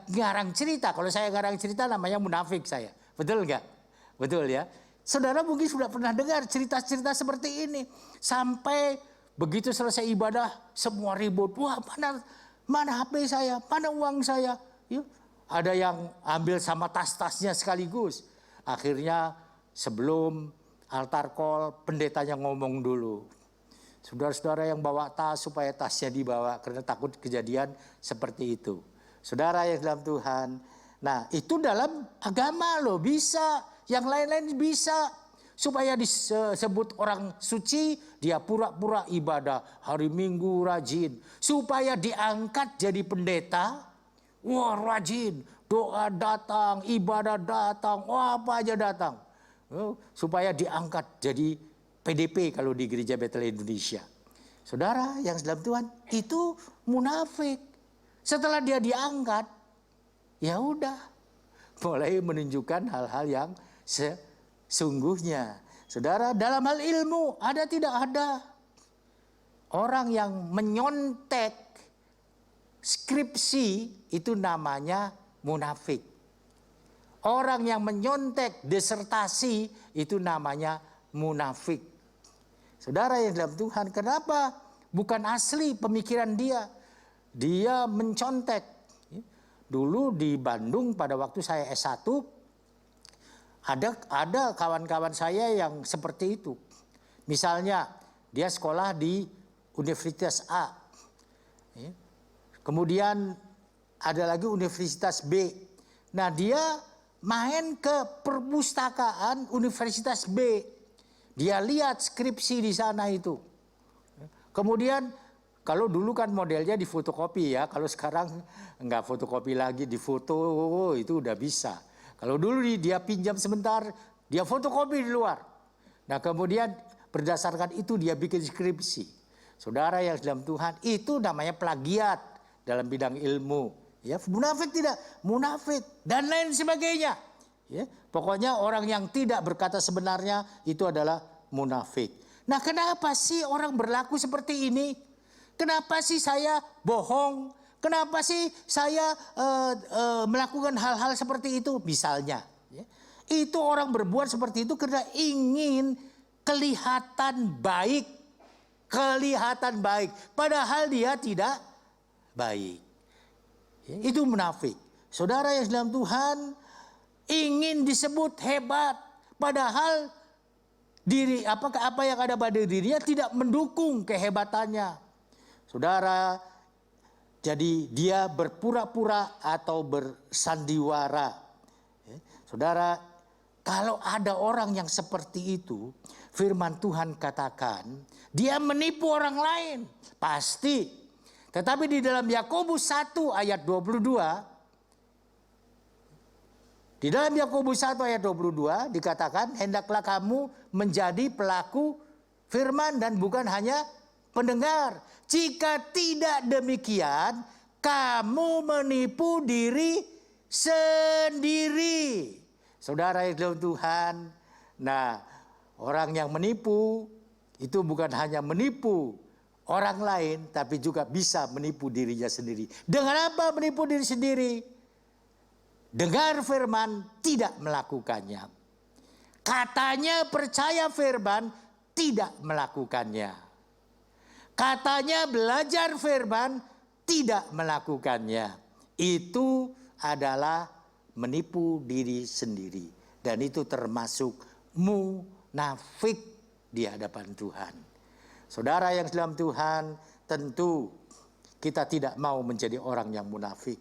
ngarang cerita. Kalau saya ngarang cerita namanya munafik saya. Betul nggak? Betul ya. Saudara mungkin sudah pernah dengar cerita-cerita seperti ini. Sampai begitu selesai ibadah, semua ribut. Wah, mana HP saya? Mana uang saya? Yuk, ada yang ambil sama tas-tasnya sekaligus. Akhirnya sebelum altar call, pendetanya ngomong dulu. Saudara-saudara yang bawa tas supaya tasnya dibawa karena takut kejadian seperti itu. Saudara yang dalam Tuhan. Nah itu dalam agama loh bisa. Yang lain-lain bisa. Supaya disebut orang suci dia pura-pura ibadah. Hari Minggu rajin. Supaya diangkat jadi pendeta. Wah rajin. Doa datang, ibadah datang. Wah apa aja datang. Supaya diangkat jadi PDP kalau di Gereja Betel Indonesia. Saudara yang dalam Tuhan itu munafik. Setelah dia diangkat, ya udah mulai menunjukkan hal-hal yang sesungguhnya. Saudara dalam hal ilmu ada tidak ada orang yang menyontek skripsi itu namanya munafik. Orang yang menyontek disertasi itu namanya munafik. Saudara yang dalam Tuhan, kenapa bukan asli pemikiran dia? Dia mencontek. Dulu di Bandung pada waktu saya S1, ada kawan-kawan saya yang seperti itu. Misalnya dia sekolah di Universitas A. Kemudian ada lagi Universitas B. Nah dia main ke perpustakaan Universitas B. Dia lihat skripsi di sana itu. Kemudian kalau dulu kan modelnya di fotokopi ya. Kalau sekarang enggak fotokopi lagi, di foto itu udah bisa. Kalau dulu dia pinjam sebentar, dia fotokopi di luar. Nah kemudian berdasarkan itu dia bikin skripsi. Saudara yang dalam Tuhan, itu namanya plagiat dalam bidang ilmu. Ya, munafik tidak? Munafik dan lain sebagainya. Ya, pokoknya orang yang tidak berkata sebenarnya itu adalah munafik. Nah, kenapa sih orang berlaku seperti ini? Kenapa sih saya bohong? Kenapa sih saya melakukan hal-hal seperti itu? Misalnya, ya, itu orang berbuat seperti itu karena ingin kelihatan baik. Kelihatan baik, padahal dia tidak baik. Itu munafik. Saudara yang dalam Tuhan ingin disebut hebat, padahal apa yang ada pada dirinya tidak mendukung kehebatannya. Saudara, jadi dia berpura-pura atau bersandiwara. Saudara, kalau ada orang yang seperti itu, firman Tuhan katakan, dia menipu orang lain. Pasti. Tetapi di dalam Yakobus 1 ayat 22, di dalam Yakobus 1 ayat 22 dikatakan, hendaklah kamu menjadi pelaku firman dan bukan hanya pendengar. Jika tidak demikian, kamu menipu diri sendiri. Saudara yang dalam Tuhan, nah orang yang menipu itu bukan hanya menipu orang lain, tapi juga bisa menipu dirinya sendiri. Dengan apa menipu diri sendiri? Dengar firman, tidak melakukannya. Katanya percaya firman, tidak melakukannya. Katanya belajar firman, tidak melakukannya. Itu adalah menipu diri sendiri. Dan itu termasuk munafik di hadapan Tuhan. Saudara yang dalam Tuhan, tentu kita tidak mau menjadi orang yang munafik.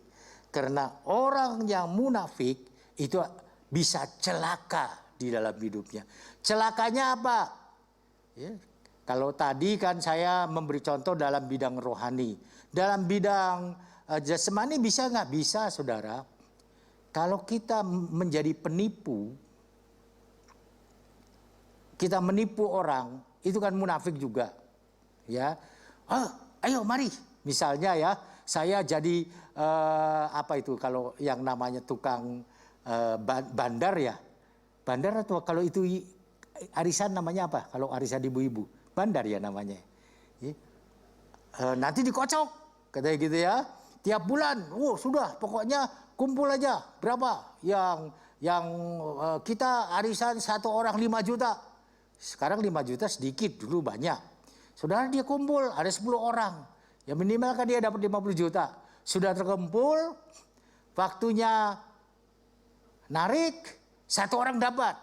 Karena orang yang munafik itu bisa celaka di dalam hidupnya. Celakanya apa? Ya, kalau tadi kan saya memberi contoh dalam bidang rohani. Dalam bidang jasmani bisa nggak? Bisa, saudara. Kalau kita menjadi penipu, kita menipu orang, itu kan munafik juga. Ya, ayo mari. Misalnya ya, saya jadi apa itu kalau yang namanya tukang bandar ya. Bandar atau kalau itu arisan namanya apa? Kalau arisan ibu-ibu, bandar ya namanya. Nanti dikocok, katanya gitu ya. Tiap bulan, sudah pokoknya kumpul aja berapa yang kita arisan satu orang 5 juta. Sekarang 5 juta sedikit, dulu banyak. Saudara dia kumpul ada 10 orang. Ya minimal kan dia dapat 50 juta. Sudah terkumpul, waktunya narik, 1 orang dapat.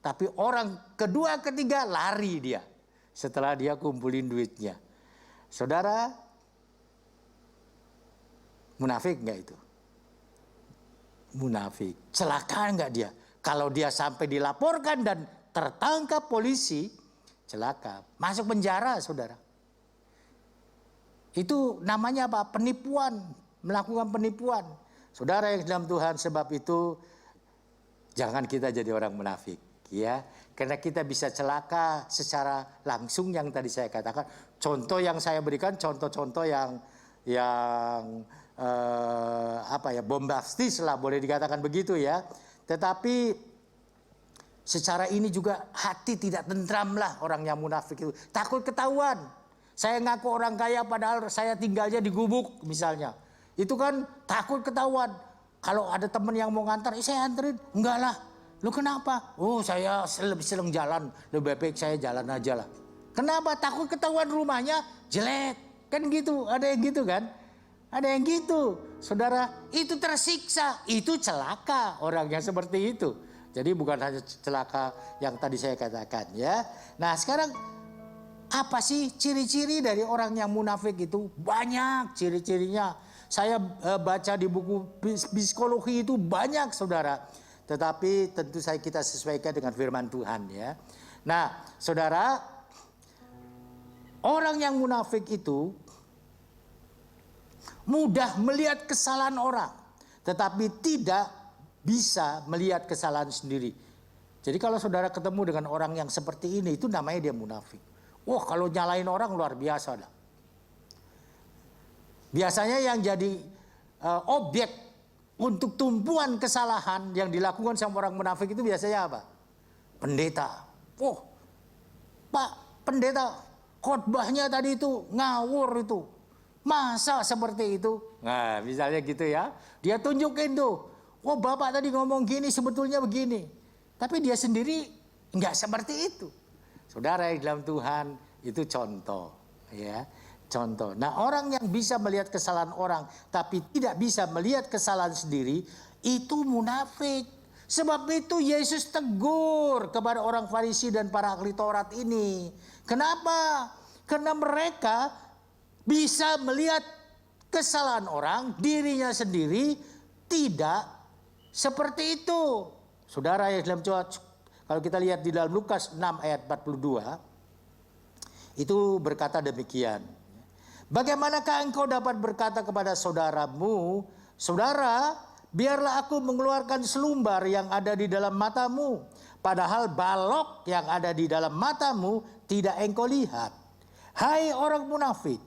Tapi orang kedua, ketiga lari dia. Setelah dia kumpulin duitnya. Saudara, munafik enggak itu? Munafik. Celaka enggak dia? Kalau dia sampai dilaporkan dan tertangkap polisi, celaka. Masuk penjara, saudara. Itu namanya apa? Penipuan. Melakukan penipuan. Saudara yang dalam Tuhan, sebab itu jangan kita jadi orang munafik. Ya, karena kita bisa celaka secara langsung yang tadi saya katakan. Contoh yang saya berikan, contoh-contoh yang bombastis lah, boleh dikatakan begitu ya. Tetapi secara ini juga hati tidak tentram lah orang yang munafik itu. Takut ketahuan. Saya ngaku orang kaya padahal saya tinggalnya di gubuk misalnya. Itu kan takut ketahuan. Kalau ada teman yang mau ngantar, saya anterin. Enggak lah. Lu kenapa? Saya lebih senang jalan. Lebih baik saya jalan aja lah. Kenapa? Takut ketahuan rumahnya jelek. Kan gitu. Ada yang gitu kan? Ada yang gitu. Saudara, itu tersiksa. Itu celaka orang yang seperti itu. Jadi bukan hanya celaka yang tadi saya katakan ya. Nah sekarang apa sih ciri-ciri dari orang yang munafik itu? Banyak ciri-cirinya. Saya baca di buku psikologi itu banyak, saudara. Tetapi tentu saja kita sesuaikan dengan firman Tuhan ya. Nah, saudara, orang yang munafik itu mudah melihat kesalahan orang, tetapi tidak bisa melihat kesalahan sendiri. Jadi kalau saudara ketemu dengan orang yang seperti ini, itu namanya dia munafik. Wah, kalau nyalain orang luar biasa dah. Biasanya yang jadi objek untuk tumpuan kesalahan yang dilakukan sama orang munafik itu biasanya apa? Pendeta. Pak pendeta, khotbahnya tadi itu ngawur itu. Masa seperti itu? Nah, misalnya gitu ya. Dia tunjukin tuh. Bapak tadi ngomong gini, sebetulnya begini. Tapi dia sendiri enggak seperti itu. Saudara yang dalam Tuhan, itu contoh ya. Contoh. Nah, orang yang bisa melihat kesalahan orang tapi tidak bisa melihat kesalahan sendiri, itu munafik. Sebab itu Yesus tegur kepada orang Farisi dan para ahli Taurat ini. Kenapa? Karena mereka bisa melihat kesalahan orang, dirinya sendiri tidak seperti itu. Saudara yang dalam kalau kita lihat di dalam Lukas 6 ayat 42, itu berkata demikian. Bagaimanakah engkau dapat berkata kepada saudaramu, saudara, biarlah aku mengeluarkan selumbar yang ada di dalam matamu, padahal balok yang ada di dalam matamu tidak engkau lihat. Hai orang munafik,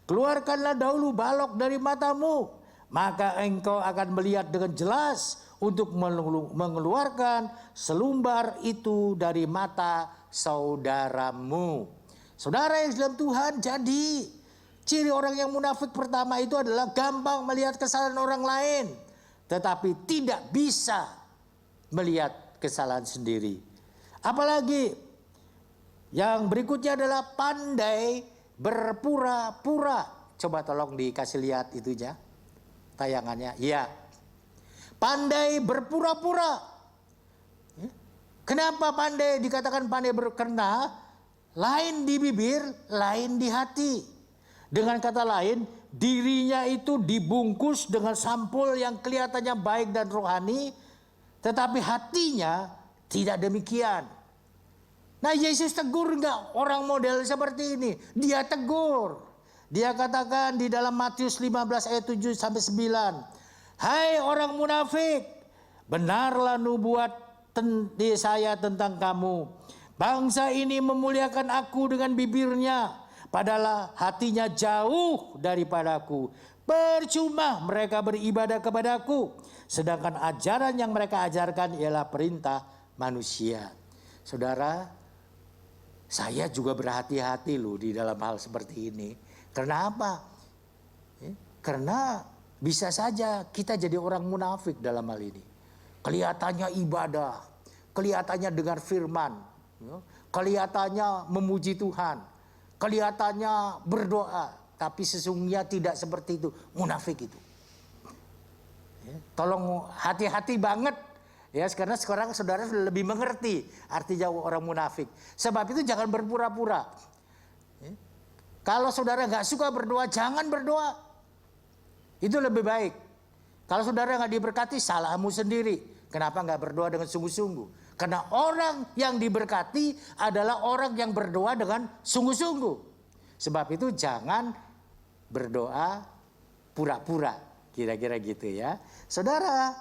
keluarkanlah dahulu balok dari matamu, maka engkau akan melihat dengan jelas untuk mengeluarkan selumbar itu dari mata saudaramu. Saudara yang dalam Tuhan, jadi ciri orang yang munafik pertama itu adalah gampang melihat kesalahan orang lain, tetapi tidak bisa melihat kesalahan sendiri. Apalagi yang berikutnya adalah pandai berpura-pura. Coba tolong dikasih lihat itunya, tayangannya. Ya, pandai berpura-pura. Kenapa pandai dikatakan pandai karena lain di bibir, lain di hati. Dengan kata lain, dirinya itu dibungkus dengan sampul yang kelihatannya baik dan rohani, tetapi hatinya tidak demikian. Nah, Yesus tegur enggak orang model seperti ini? Dia tegur. Dia katakan di dalam Matius 15 ayat 7 sampai 9. Hai orang munafik, benarlah nubuat saya tentang kamu. Bangsa ini memuliakan aku dengan bibirnya, padahal hatinya jauh daripadaku. Percuma mereka beribadah kepadaku, sedangkan ajaran yang mereka ajarkan ialah perintah manusia. Saudara, saya juga berhati-hati loh di dalam hal seperti ini. Karena apa? Karena bisa saja kita jadi orang munafik dalam hal ini. Kelihatannya ibadah, kelihatannya dengar firman, kelihatannya memuji Tuhan, kelihatannya berdoa, tapi sesungguhnya tidak seperti itu. Munafik itu. Tolong hati-hati banget ya, karena sekarang saudara sudah lebih mengerti artinya orang munafik. Sebab itu jangan berpura-pura. Kalau saudara nggak suka berdoa, jangan berdoa. Itu lebih baik. Kalau saudara nggak diberkati, salahmu sendiri. Kenapa nggak berdoa dengan sungguh-sungguh? Karena orang yang diberkati adalah orang yang berdoa dengan sungguh-sungguh. Sebab itu jangan berdoa pura-pura. Kira-kira gitu ya. Saudara,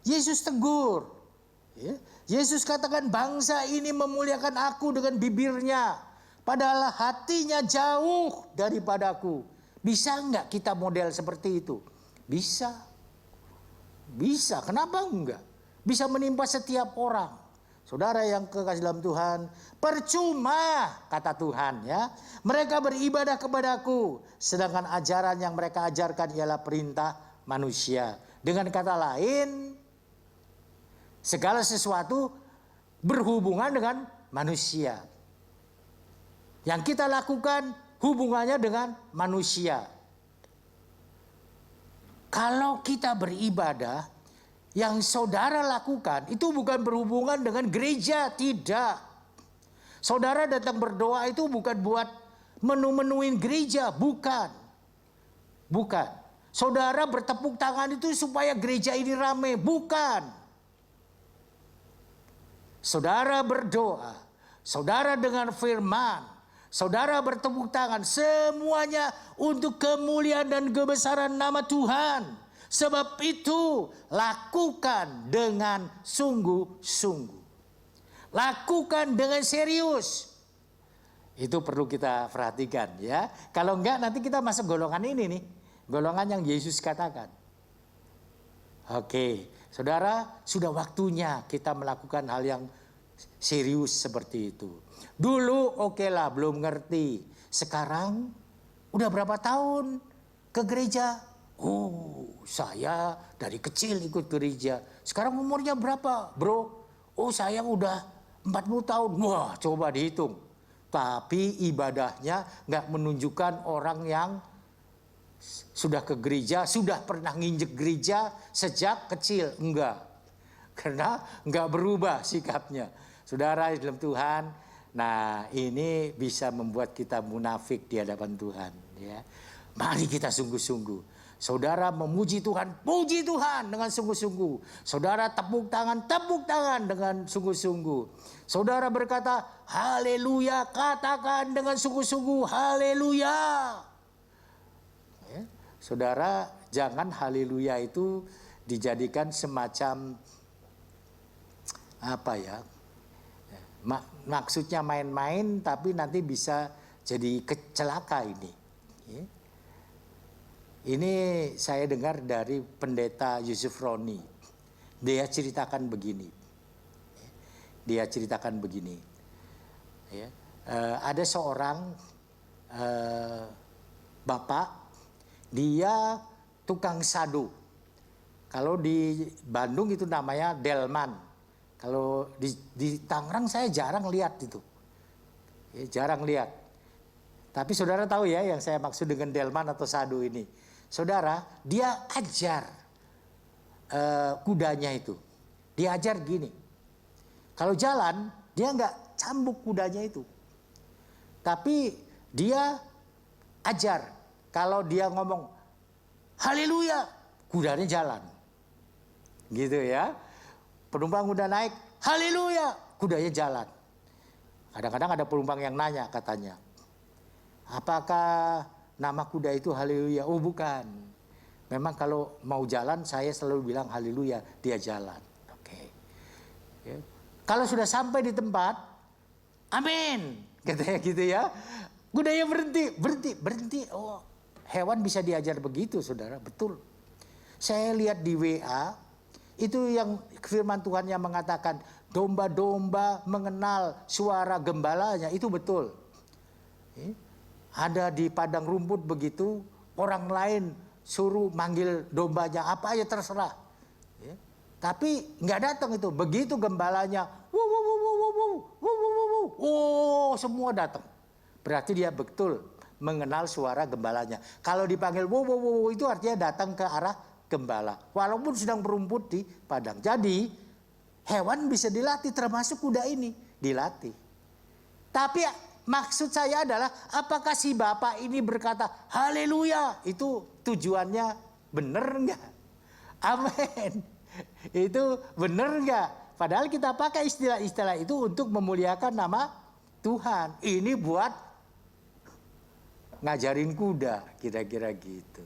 Yesus tegur. Yesus katakan bangsa ini memuliakan aku dengan bibirnya, padahal hatinya jauh daripadaku. Bisa enggak kita model seperti itu? Bisa. Bisa, kenapa enggak? Bisa menimpa setiap orang. Saudara yang kekasih dalam Tuhan, percuma kata Tuhan ya, mereka beribadah kepadaku, sedangkan ajaran yang mereka ajarkan ialah perintah manusia. Dengan kata lain, segala sesuatu berhubungan dengan manusia. Yang kita lakukan hubungannya dengan manusia. Kalau kita beribadah, yang saudara lakukan itu bukan berhubungan dengan gereja, tidak. Saudara datang berdoa itu bukan buat menu-menuin gereja, bukan. Bukan. Saudara bertepuk tangan itu supaya gereja ini rame, bukan. Saudara berdoa, saudara dengan firman, saudara bertepuk tangan, semuanya untuk kemuliaan dan kebesaran nama Tuhan. Sebab itu lakukan dengan sungguh-sungguh. Lakukan dengan serius. Itu perlu kita perhatikan ya. Kalau enggak nanti kita masuk golongan ini nih. Golongan yang Yesus katakan. Oke, saudara, sudah waktunya kita melakukan hal yang serius seperti itu. Dulu oke lah, belum ngerti. Sekarang udah berapa tahun ke gereja? Oh, saya dari kecil ikut gereja. Sekarang umurnya berapa, bro? Oh, saya udah 40 tahun. Wah, coba dihitung. Tapi ibadahnya nggak menunjukkan orang yang sudah ke gereja, sudah pernah nginjek gereja sejak kecil. Enggak. Karena nggak berubah sikapnya. Saudara dalam Tuhan, nah ini bisa membuat kita munafik di hadapan Tuhan. Ya. Mari kita sungguh-sungguh. Saudara memuji Tuhan, puji Tuhan dengan sungguh-sungguh. Saudara tepuk tangan dengan sungguh-sungguh. Saudara berkata, haleluya, katakan dengan sungguh-sungguh, haleluya. Ya. Saudara, jangan haleluya itu dijadikan semacam apa ya? Maksudnya main-main, tapi nanti bisa jadi celaka ini. Ya. Ini saya dengar dari pendeta Yusuf Roni. Dia ceritakan begini. Ya. Ada seorang bapak, dia tukang sadu. Kalau di Bandung itu namanya delman. Kalau di Tangerang saya jarang lihat itu. Ya, jarang lihat. Tapi saudara tahu ya yang saya maksud dengan delman atau sadu ini. Saudara, dia ajar kudanya itu. Dia ajar gini. Kalau jalan, dia nggak cambuk kudanya itu. Tapi dia ajar. Kalau dia ngomong, haleluya, kudanya jalan. Gitu ya. Penumpang udah naik, haleluya, kudanya jalan. Kadang-kadang ada penumpang yang nanya katanya, apakah nama kuda itu haleluya? Oh bukan. Memang kalau mau jalan saya selalu bilang haleluya, dia jalan. Oke. Ya. Kalau sudah sampai di tempat, amin. Katanya gitu ya. Kudanya berhenti. Oh, hewan bisa diajar begitu, saudara. Betul. Saya lihat di WA, itu yang firman Tuhan yang mengatakan domba-domba mengenal suara gembalanya, itu betul. Ada di padang rumput begitu, orang lain suruh manggil dombanya apa aja terserah. Tapi nggak datang itu. Begitu gembalanya, oh semua datang. Berarti dia betul mengenal suara gembalanya. Kalau dipanggil itu artinya datang ke arah gembala. Walaupun sedang berumput di padang. Jadi hewan bisa dilatih, termasuk kuda ini dilatih. Tapi maksud saya adalah apakah si bapak ini berkata haleluya itu tujuannya benar enggak? Amin. Itu benar enggak? Padahal kita pakai istilah-istilah itu untuk memuliakan nama Tuhan. Ini buat ngajarin kuda, kira-kira gitu.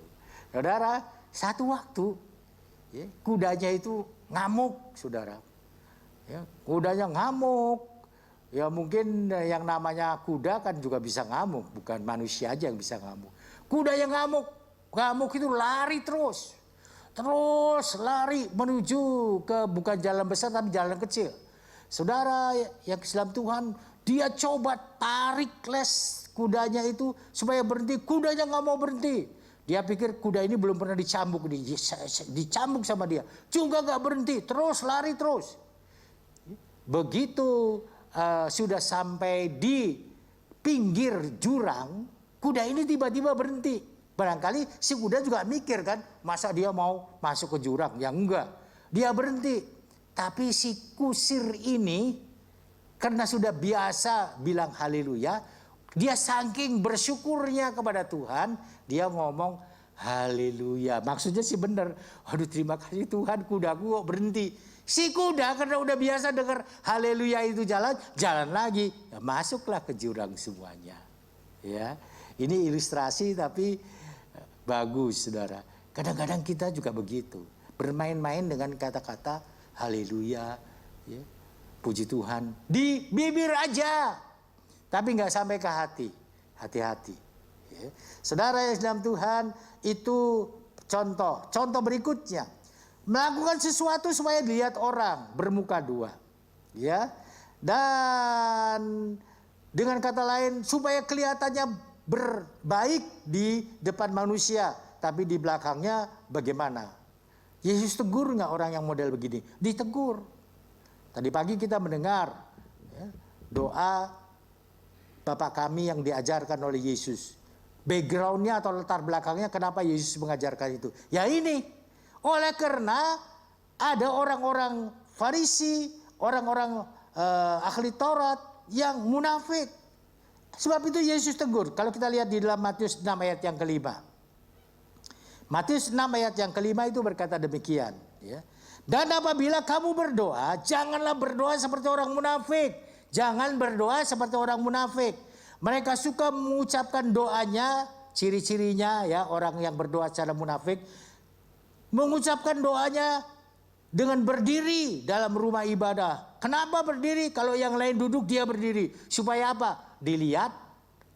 Saudara, satu waktu ya, kudanya itu ngamuk, saudara. Ya, kudanya ngamuk. Ya mungkin yang namanya kuda kan juga bisa ngamuk, bukan manusia aja yang bisa ngamuk. Kuda yang ngamuk itu lari terus lari menuju ke bukan jalan besar tapi jalan kecil. Saudara yang Islam Tuhan, dia coba tarik les kudanya itu supaya berhenti, kudanya nggak mau berhenti. Dia pikir kuda ini belum pernah dicambuk sama dia, juga nggak berhenti, terus lari terus. Begitu sudah sampai di pinggir jurang, kuda ini tiba-tiba berhenti. Barangkali si kuda juga mikir kan, masa dia mau masuk ke jurang? Ya enggak, dia berhenti. Tapi si kusir ini karena sudah biasa bilang haleluya, dia saking bersyukurnya kepada Tuhan, dia ngomong haleluya. Maksudnya sih benar. Aduh terima kasih Tuhan, kudaku kok berhenti. Si kuda karena udah biasa dengar haleluya itu jalan lagi. Ya, masuklah ke jurang semuanya. Ya, ini ilustrasi tapi bagus, saudara. Kadang-kadang kita juga begitu. Bermain-main dengan kata-kata haleluya, ya, puji Tuhan. Di bibir aja. Tapi nggak sampai ke hati. Hati-hati. Ya. Saudara yang dalam Tuhan, itu contoh berikutnya. Melakukan sesuatu supaya dilihat orang, bermuka dua. Ya. Dan dengan kata lain supaya kelihatannya berbaik di depan manusia, tapi di belakangnya bagaimana? Yesus tegur nggak orang yang model begini? Ditegur. Tadi pagi kita mendengar ya, doa Bapak kami yang diajarkan oleh Yesus. Backgroundnya atau latar belakangnya kenapa Yesus mengajarkan itu. Ya ini, oleh karena ada orang-orang Farisi, orang-orang ahli Taurat yang munafik. Sebab itu Yesus tegur. Kalau kita lihat di dalam Matius 6 ayat yang kelima. Matius 6 ayat yang kelima itu berkata demikian. Ya. Dan apabila kamu berdoa, janganlah berdoa seperti orang munafik. Jangan berdoa seperti orang munafik. Mereka suka mengucapkan doanya, ciri-cirinya ya orang yang berdoa secara munafik. Mengucapkan doanya dengan berdiri dalam rumah ibadah. Kenapa berdiri? Kalau yang lain duduk dia berdiri. Supaya apa? Dilihat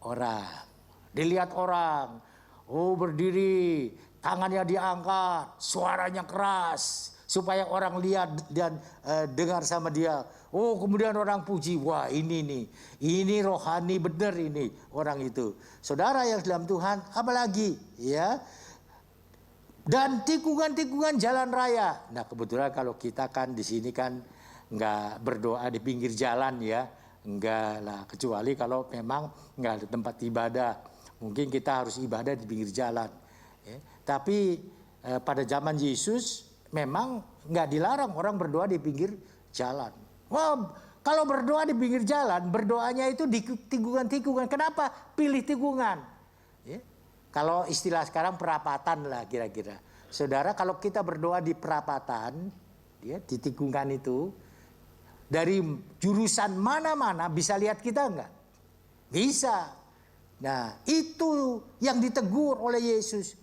orang. Dilihat orang. Oh berdiri, tangannya diangkat, suaranya keras. Supaya orang lihat dan dengar sama dia. Oh kemudian orang puji, wah ini nih, ini rohani benar ini orang itu. Saudara yang dalam Tuhan, apalagi ya. Dan tikungan-tikungan jalan raya. Nah kebetulan kalau kita kan di sini kan nggak berdoa di pinggir jalan ya. Enggak lah, kecuali kalau memang nggak ada tempat ibadah. Mungkin kita harus ibadah di pinggir jalan. Ya. Tapi pada zaman Yesus memang nggak dilarang orang berdoa di pinggir jalan. Wah, kalau berdoa di pinggir jalan, berdoanya itu di tikungan-tikungan. Kenapa? Pilih tikungan. Ya. Kalau istilah sekarang perapatan lah kira-kira. Saudara, kalau kita berdoa di perapatan, ya, di tikungan itu, dari jurusan mana-mana bisa lihat kita enggak? Bisa. Nah, itu yang ditegur oleh Yesus.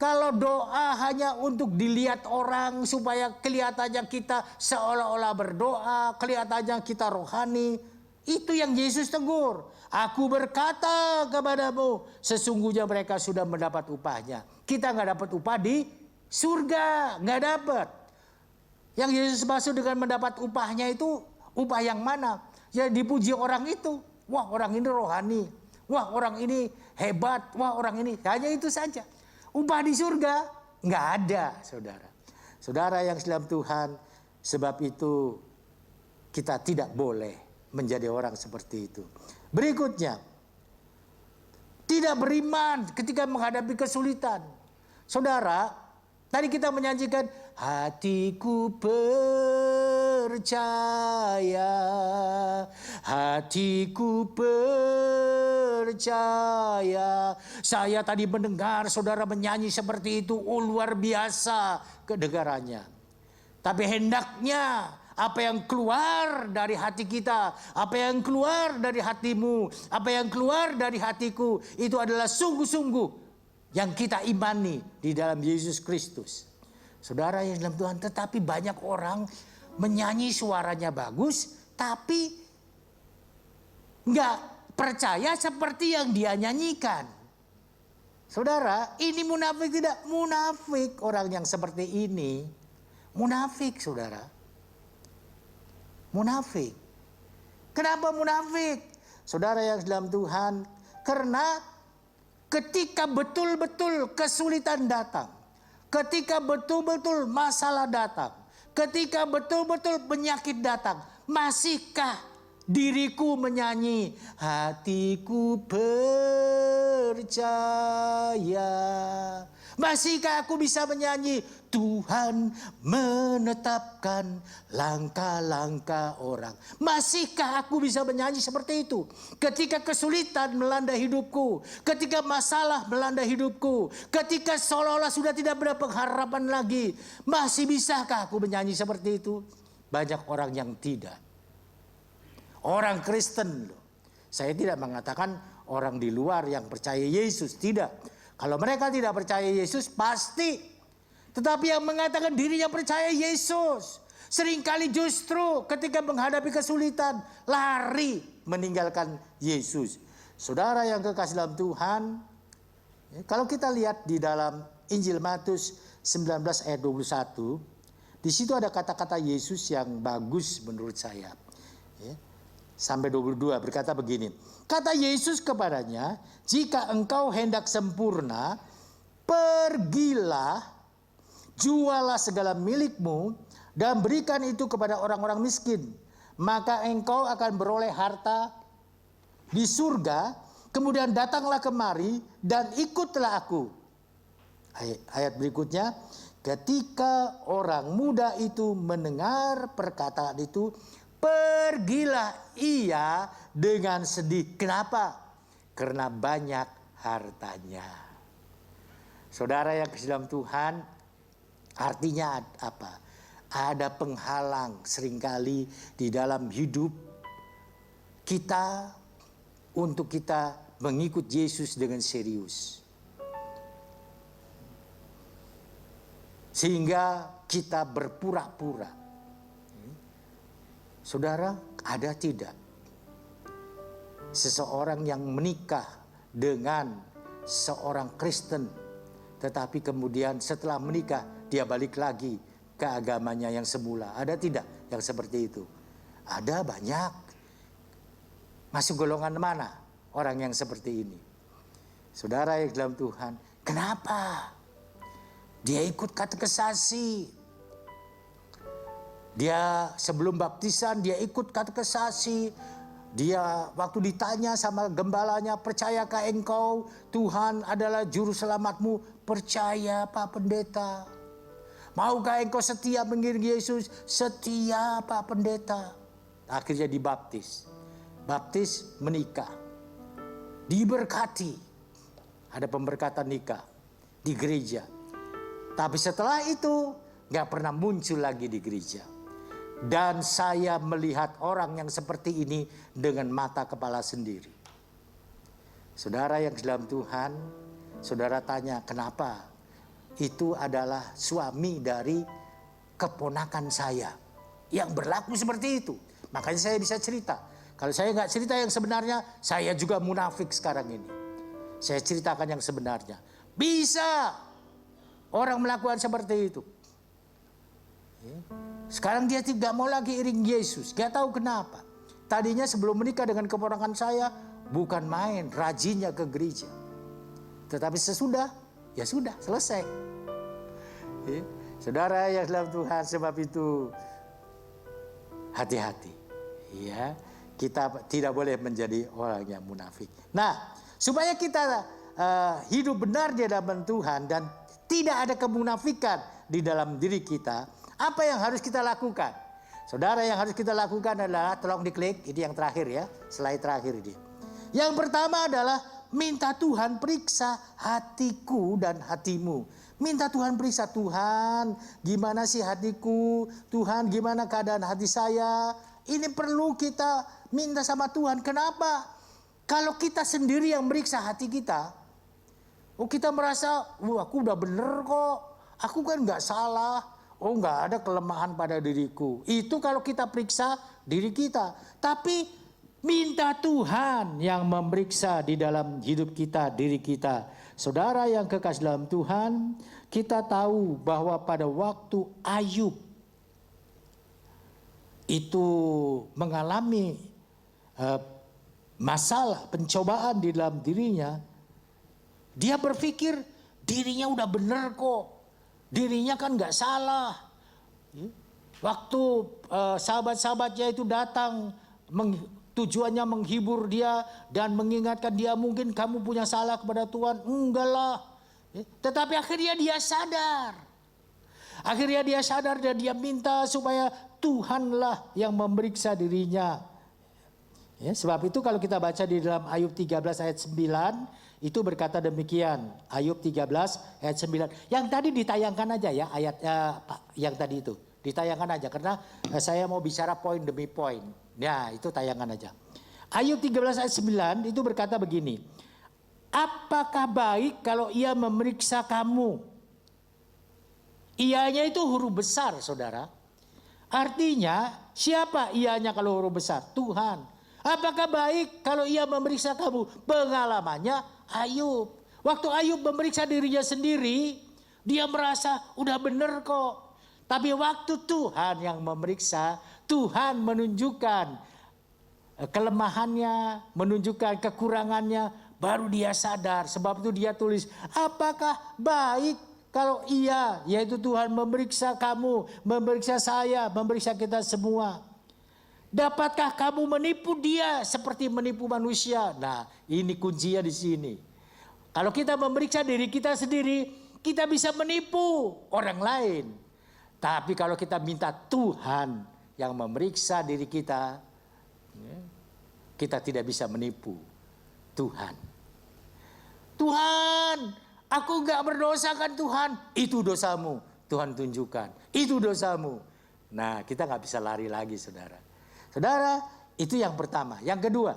Kalau doa hanya untuk dilihat orang supaya kelihatannya kita seolah-olah berdoa, kelihatannya kita rohani, itu yang Yesus tegur. Aku berkata kepadamu, sesungguhnya mereka sudah mendapat upahnya. Kita nggak dapat upah di surga, nggak dapat. Yang Yesus maksud dengan mendapat upahnya itu upah yang mana? Ya dipuji orang itu. Wah orang ini rohani. Wah orang ini hebat. Wah orang ini. Hanya itu saja. Upah di surga nggak ada, saudara. Saudara yang dalam Tuhan, sebab itu kita tidak boleh menjadi orang seperti itu. Berikutnya, tidak beriman ketika menghadapi kesulitan. Saudara, tadi kita menyanyikan hatiku percaya, hatiku percaya. Saya tadi mendengar saudara menyanyi seperti itu, oh luar biasa kedengarannya. Tapi hendaknya apa yang keluar dari hati kita, apa yang keluar dari hatimu, apa yang keluar dari hatiku, itu adalah sungguh-sungguh yang kita imani di dalam Yesus Kristus. Saudara yang dalam Tuhan, tetapi banyak orang menyanyi suaranya bagus, tapi nggak percaya seperti yang dia nyanyikan. Saudara, ini munafik tidak? Munafik orang yang seperti ini. Munafik, saudara. Munafik. Kenapa munafik? Saudara yang dalam Tuhan, karena ketika betul-betul kesulitan datang, ketika betul-betul masalah datang, ketika betul-betul penyakit datang, masihkah diriku menyanyi hatiku percaya? Masihkah aku bisa menyanyi Tuhan menetapkan langkah-langkah orang? Masihkah aku bisa menyanyi seperti itu? Ketika kesulitan melanda hidupku, ketika masalah melanda hidupku, ketika seolah-olah sudah tidak berpengharapan lagi, masih bisakah aku menyanyi seperti itu? Banyak orang yang tidak. Orang Kristen loh. Saya tidak mengatakan orang di luar yang percaya Yesus, tidak. Kalau mereka tidak percaya Yesus pasti. Tetapi yang mengatakan dirinya percaya Yesus, seringkali justru ketika menghadapi kesulitan lari meninggalkan Yesus. Saudara yang kekasih dalam Tuhan, kalau kita lihat di dalam Injil Matius 19 ayat 21, di situ ada kata-kata Yesus yang bagus menurut saya. Sampai 22 berkata begini. Kata Yesus kepadanya, jika engkau hendak sempurna, pergilah, jualah segala milikmu dan berikan itu kepada orang-orang miskin. Maka engkau akan beroleh harta di surga, kemudian datanglah kemari dan ikutlah aku. Ayat berikutnya, ketika orang muda itu mendengar perkataan itu, pergilah ia dengan sedih. Kenapa? Karena banyak hartanya. Saudara yang kasih dalam Tuhan, artinya apa? Ada penghalang seringkali di dalam hidup kita untuk kita mengikut Yesus dengan serius. Sehingga kita berpura-pura. Saudara, ada tidak seseorang yang menikah dengan seorang Kristen, tetapi kemudian setelah menikah dia balik lagi ke agamanya yang semula? Ada tidak yang seperti itu? Ada, banyak. Masuk golongan mana orang yang seperti ini? Saudara yang dalam Tuhan, kenapa? Dia ikut katekesasi. Dia sebelum baptisan dia ikut katekesasi. Dia waktu ditanya sama gembalanya, percayakah engkau Tuhan adalah juru selamatmu? Percaya Pak Pendeta. Maukah engkau setia mengiringi Yesus? Setia Pak Pendeta. Akhirnya dibaptis. Baptis, menikah. Diberkati. Ada pemberkatan nikah di gereja. Tapi setelah itu gak pernah muncul lagi di gereja. Dan saya melihat orang yang seperti ini dengan mata kepala sendiri. Saudara yang dalam Tuhan, saudara tanya kenapa? Itu adalah suami dari keponakan saya yang berlaku seperti itu. Makanya saya bisa cerita. Kalau saya gak cerita yang sebenarnya, saya juga munafik sekarang ini. Saya ceritakan yang sebenarnya. Bisa orang melakukan seperti itu. Sekarang dia tidak mau lagi iring Yesus. Gak tahu kenapa. Tadinya sebelum menikah dengan keponakan saya, bukan main, rajinnya ke gereja. Tetapi sesudah, ya sudah, selesai. Saudara yang dalam Tuhan, sebab itu hati-hati. Ya, kita tidak boleh menjadi orang yang munafik. Nah, supaya kita hidup benar di hadapan Tuhan dan tidak ada kemunafikan di dalam diri kita, apa yang harus kita lakukan? Saudara, yang harus kita lakukan adalah, tolong diklik, ini yang terakhir ya, slide terakhir ini. Yang pertama adalah minta Tuhan periksa hatiku dan hatimu. Minta Tuhan periksa, Tuhan gimana sih hatiku? Tuhan gimana keadaan hati saya? Ini perlu kita minta sama Tuhan. Kenapa? Kalau kita sendiri yang meriksa hati kita, kita merasa, aku udah bener kok. Aku kan gak salah. Gak ada kelemahan pada diriku. Itu kalau kita periksa diri kita. Tapi minta Tuhan yang memeriksa di dalam hidup kita, diri kita. Saudara yang kekasih dalam Tuhan, kita tahu bahwa pada waktu Ayub itu mengalami masalah, pencobaan di dalam dirinya, dia berpikir dirinya udah bener kok. Dirinya kan gak salah. Waktu sahabat-sahabatnya itu datang, tujuannya menghibur dia dan mengingatkan dia, mungkin kamu punya salah kepada Tuhan. Enggak lah. Tetapi akhirnya dia sadar. Akhirnya dia sadar dan dia minta supaya Tuhanlah yang memeriksa dirinya. Ya, sebab itu kalau kita baca di dalam Ayub 13 ayat 9, itu berkata demikian. Ayub 13 ayat 9. Yang tadi ditayangkan aja ya ayat yang tadi itu. Ditayangkan aja karena saya mau bicara poin demi poin. Ya, itu tayangan aja. Ayub 13 ayat 9 itu berkata begini. Apakah baik kalau ia memeriksa kamu? Ianya itu huruf besar, saudara. Artinya siapa ianya kalau huruf besar? Tuhan. Apakah baik kalau ia memeriksa kamu? Pengalamannya Ayub. Waktu Ayub memeriksa dirinya sendiri, dia merasa udah bener kok. Tapi waktu Tuhan yang memeriksa, Tuhan menunjukkan kelemahannya, menunjukkan kekurangannya, baru dia sadar. Sebab itu dia tulis, apakah baik kalau ia, yaitu Tuhan memeriksa kamu, memeriksa saya, memeriksa kita semua. Dapatkah kamu menipu dia seperti menipu manusia? Nah, ini kuncinya di sini. Kalau kita memeriksa diri kita sendiri, kita bisa menipu orang lain. Tapi kalau kita minta Tuhan yang memeriksa diri kita, kita tidak bisa menipu Tuhan. Tuhan, aku gak berdosa kan Tuhan? Itu dosamu. Tuhan tunjukkan, itu dosamu. Nah, kita gak bisa lari lagi, saudara. Saudara, itu yang pertama. Yang kedua,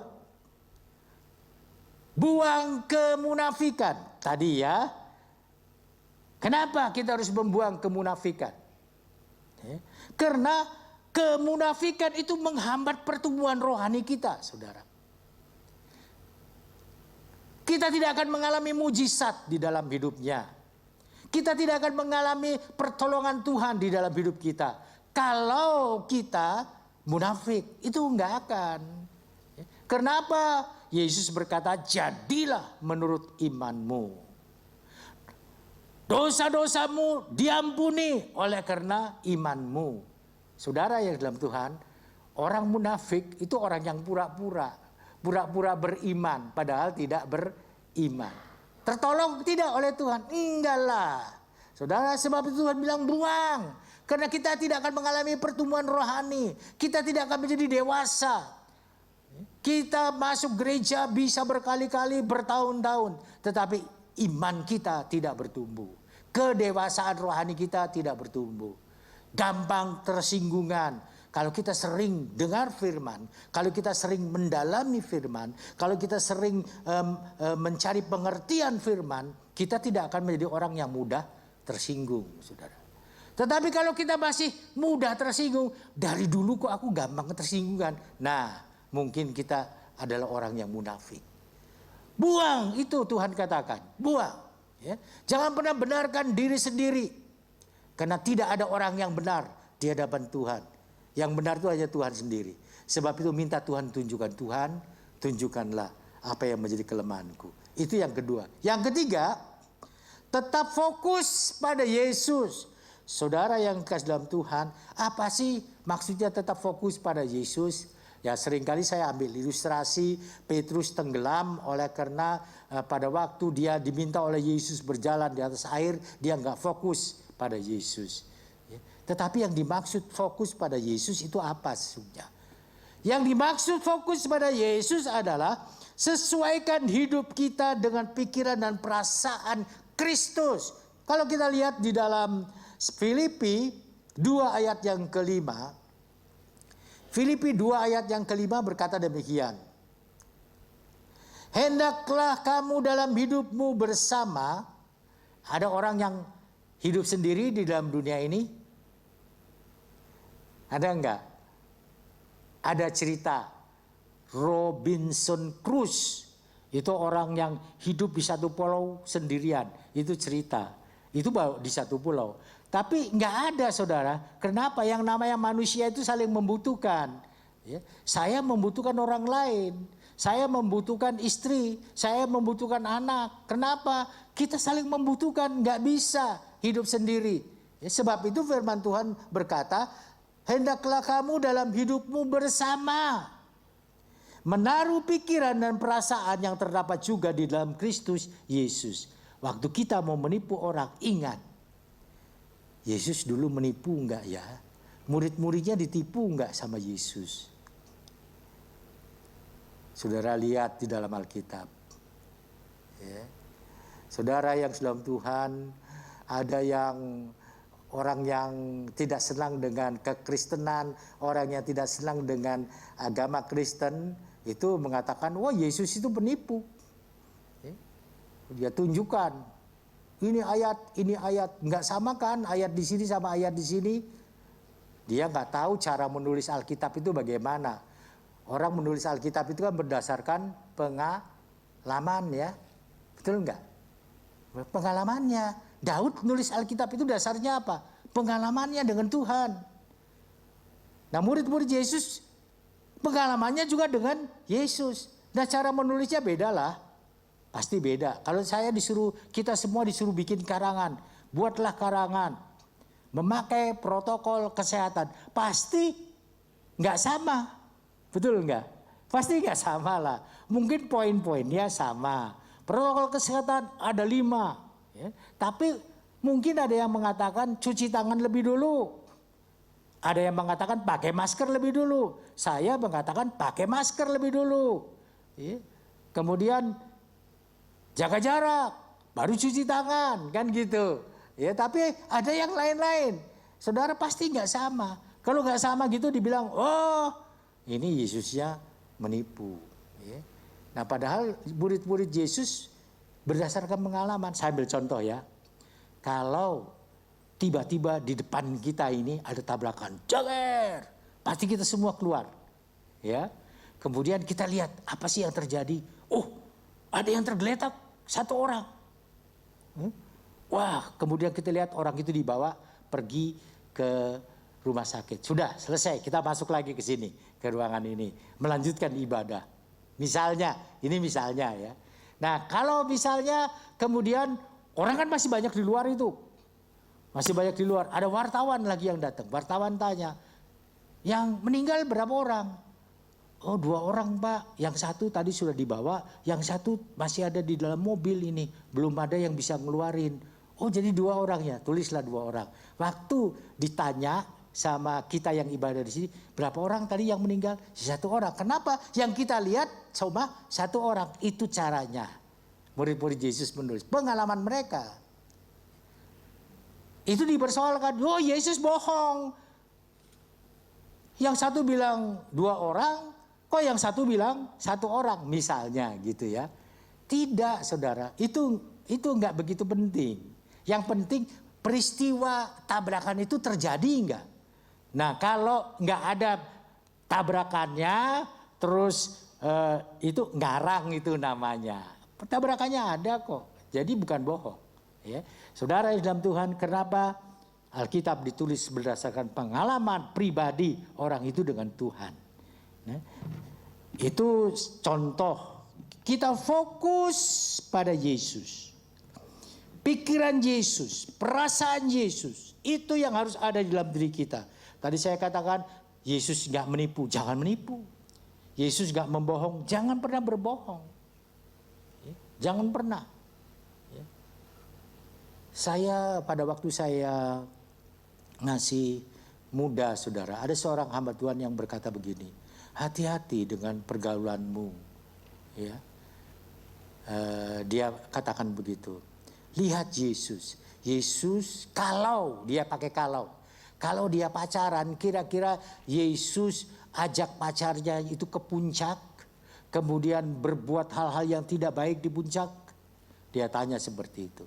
buang kemunafikan. Tadi ya, kenapa kita harus membuang kemunafikan? Karena kemunafikan itu menghambat pertumbuhan rohani kita, saudara. Kita tidak akan mengalami mujizat di dalam hidupnya. Kita tidak akan mengalami pertolongan Tuhan di dalam hidup kita. Kalau kita munafik, itu enggak akan. Kenapa? Yesus berkata, jadilah menurut imanmu. Dosa-dosamu diampuni oleh karena imanmu. Saudara yang dalam Tuhan, orang munafik itu orang yang pura-pura. Pura-pura beriman, padahal tidak beriman. Tertolong tidak oleh Tuhan? Enggak lah. Saudara, sebab itu Tuhan bilang buang. Karena kita tidak akan mengalami pertumbuhan rohani. Kita tidak akan menjadi dewasa. Kita masuk gereja bisa berkali-kali, bertahun-tahun. Tetapi iman kita tidak bertumbuh. Kedewasaan rohani kita tidak bertumbuh. Gampang tersinggungan. Kalau kita sering dengar firman, kalau kita sering mendalami firman, kalau kita sering mencari pengertian firman, kita tidak akan menjadi orang yang mudah tersinggung, saudara. Tetapi kalau kita masih mudah tersinggung, dari dulu kok aku gampang tersinggungan. Nah, mungkin kita adalah orang yang munafik. Buang itu Tuhan katakan, buang. Ya. Jangan pernah benarkan diri sendiri. Karena tidak ada orang yang benar di hadapan Tuhan. Yang benar itu hanya Tuhan sendiri. Sebab itu minta Tuhan tunjukkan. Tuhan, tunjukkanlah apa yang menjadi kelemahanku. Itu yang kedua. Yang ketiga, tetap fokus pada Yesus. Saudara yang kasih dalam Tuhan, apa sih maksudnya tetap fokus pada Yesus? Ya, seringkali saya ambil ilustrasi Petrus tenggelam oleh karena pada waktu dia diminta oleh Yesus berjalan di atas air, dia nggak fokus pada Yesus. Ya. Tetapi yang dimaksud fokus pada Yesus itu apa sesungguhnya? Yang dimaksud fokus pada Yesus adalah sesuaikan hidup kita dengan pikiran dan perasaan Kristus. Kalau kita lihat di dalam Filipi 2 ayat yang kelima. Filipi 2 ayat yang kelima berkata demikian. Hendaklah kamu dalam hidupmu bersama. Ada orang yang hidup sendiri di dalam dunia ini? Ada enggak? Ada cerita Robinson Crusoe. Itu orang yang hidup di satu pulau sendirian. Itu cerita. Itu di satu pulau. Tapi nggak ada, saudara. Kenapa? Yang namanya manusia itu saling membutuhkan. Ya. Saya membutuhkan orang lain. Saya membutuhkan istri. Saya membutuhkan anak. Kenapa? Kita saling membutuhkan. Nggak bisa hidup sendiri. Ya, sebab itu firman Tuhan berkata, hendaklah kamu dalam hidupmu bersama. Menaruh pikiran dan perasaan yang terdapat juga di dalam Kristus Yesus. Waktu kita mau menipu orang, ingat. Yesus dulu menipu enggak ya? Murid-muridnya ditipu enggak sama Yesus? Saudara lihat di dalam Alkitab. Ya. Saudara yang dalam Tuhan, ada yang orang yang tidak senang dengan kekristenan, orang yang tidak senang dengan agama Kristen, itu mengatakan, wah Yesus itu penipu. Ya. Dia tunjukkan. Ini ayat, nggak sama kan ayat di sini sama ayat di sini. Dia nggak tahu cara menulis Alkitab itu bagaimana. Orang menulis Alkitab itu kan berdasarkan pengalaman ya, betul nggak? Pengalamannya. Daud menulis Alkitab itu dasarnya apa? Pengalamannya dengan Tuhan. Nah murid-murid Yesus pengalamannya juga dengan Yesus. Nah cara menulisnya beda lah. Pasti beda. Kalau kita semua disuruh bikin karangan. Buatlah karangan. Memakai protokol kesehatan. Pasti nggak sama. Betul enggak? Pasti enggak sama lah. Mungkin poin-poinnya sama. Protokol kesehatan ada 5. Ya. Tapi mungkin ada yang mengatakan cuci tangan lebih dulu. Ada yang mengatakan pakai masker lebih dulu. Saya mengatakan pakai masker lebih dulu. Ya. Kemudian jaga jarak, baru cuci tangan, kan gitu. Ya, tapi ada yang lain-lain. Saudara pasti nggak sama. Kalau nggak sama gitu dibilang, oh ini Yesusnya menipu. Ya. Nah padahal murid-murid Yesus berdasarkan pengalaman. Saya ambil contoh ya. Kalau tiba-tiba di depan kita ini ada tabrakan, jager, pasti kita semua keluar. Ya. Kemudian kita lihat apa sih yang terjadi. Oh ada yang tergeletak 1 orang. Wah, kemudian kita lihat orang itu dibawa pergi ke rumah sakit. Sudah selesai, kita masuk lagi ke sini, ke ruangan ini, melanjutkan ibadah. Misalnya, ini misalnya ya. Nah, kalau misalnya kemudian orang kan masih banyak di luar itu. Masih banyak di luar. Ada wartawan lagi yang datang. Wartawan tanya, yang meninggal berapa orang? Oh 2 orang Pak, yang 1 tadi sudah dibawa, yang 1 masih ada di dalam mobil ini, belum ada yang bisa ngeluarin. Oh jadi 2 orang ya, tulislah 2 orang. Waktu ditanya sama kita yang ibadah di sini, berapa orang tadi yang meninggal? 1 orang. Kenapa? Yang kita lihat cuma 1 orang. Itu caranya. Murid-murid Yesus menulis pengalaman mereka. Itu dipersoalkan, oh Yesus bohong. Yang 1 bilang 2 orang, kok yang 1 bilang 1 orang misalnya gitu ya. Tidak saudara, itu enggak begitu penting. Yang penting peristiwa tabrakan itu terjadi enggak. Nah kalau enggak ada tabrakannya terus itu ngarang itu namanya. Tabrakannya ada kok, jadi bukan bohong. Ya. Saudara yang dalam Tuhan, kenapa Alkitab ditulis berdasarkan pengalaman pribadi orang itu dengan Tuhan. Nah, itu contoh kita fokus pada Yesus. Pikiran Yesus, perasaan Yesus, itu yang harus ada di dalam diri kita. Tadi saya katakan Yesus gak menipu, jangan menipu. Yesus gak membohong, jangan pernah berbohong. Jangan pernah. Saya pada waktu saya ngasih muda saudara, ada seorang hamba Tuhan yang berkata begini, hati-hati dengan pergaulanmu. Ya. Dia katakan begitu. Lihat Yesus. Yesus kalau dia pakai kalau dia pacaran, kira-kira Yesus ajak pacarnya itu ke puncak, kemudian berbuat hal-hal yang tidak baik di puncak. Dia tanya seperti itu.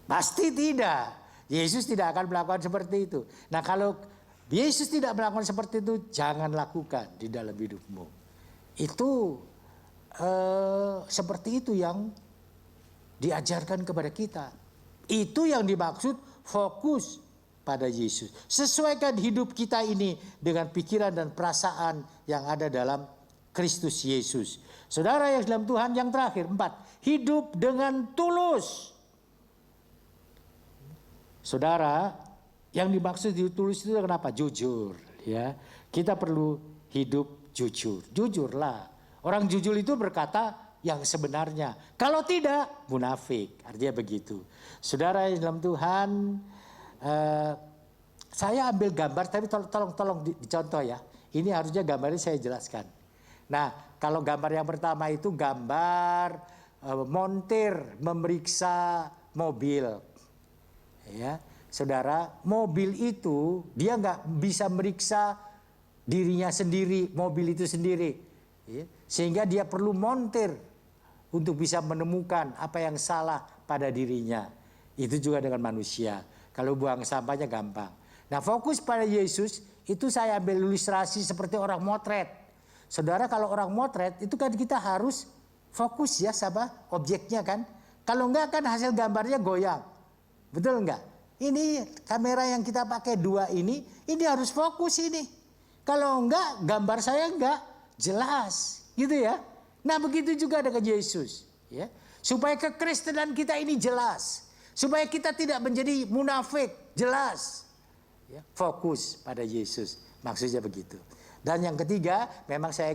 Pasti tidak. Yesus tidak akan melakukan seperti itu. Nah kalau Yesus tidak melakukan seperti itu, jangan lakukan di dalam hidupmu. Itu seperti itu yang diajarkan kepada kita. Itu yang dimaksud fokus pada Yesus. Sesuaikan hidup kita ini dengan pikiran dan perasaan yang ada dalam Kristus Yesus. Saudara yang dalam Tuhan, yang terakhir 4, hidup dengan tulus. Saudara, yang dimaksud tulus itu kenapa? Jujur, ya. Kita perlu hidup jujur. Jujurlah. Orang jujur itu berkata yang sebenarnya. Kalau tidak, munafik. Artinya begitu. Saudara yang dalam Tuhan, saya ambil gambar, tapi tolong dicontoh ya. Ini harusnya gambarnya saya jelaskan. Nah, kalau gambar yang pertama itu gambar montir memeriksa mobil. Ya, saudara, mobil itu dia nggak bisa meriksa dirinya sendiri, mobil itu sendiri, ya, sehingga dia perlu montir untuk bisa menemukan apa yang salah pada dirinya. Itu juga dengan manusia. Kalau buang sampahnya gampang. Nah, fokus pada Yesus itu saya ambil ilustrasi seperti orang motret. Saudara, kalau orang motret itu kan kita harus fokus ya sama objeknya kan. Kalau enggak kan hasil gambarnya goyang. Betul enggak? Ini kamera yang kita pakai 2 ini harus fokus ini. Kalau enggak, gambar saya enggak jelas, gitu ya. Nah, begitu juga dengan Yesus, ya. Supaya kekristenan kita ini jelas, supaya kita tidak menjadi munafik, jelas. Ya, fokus pada Yesus, maksudnya begitu. Dan yang ketiga, memang saya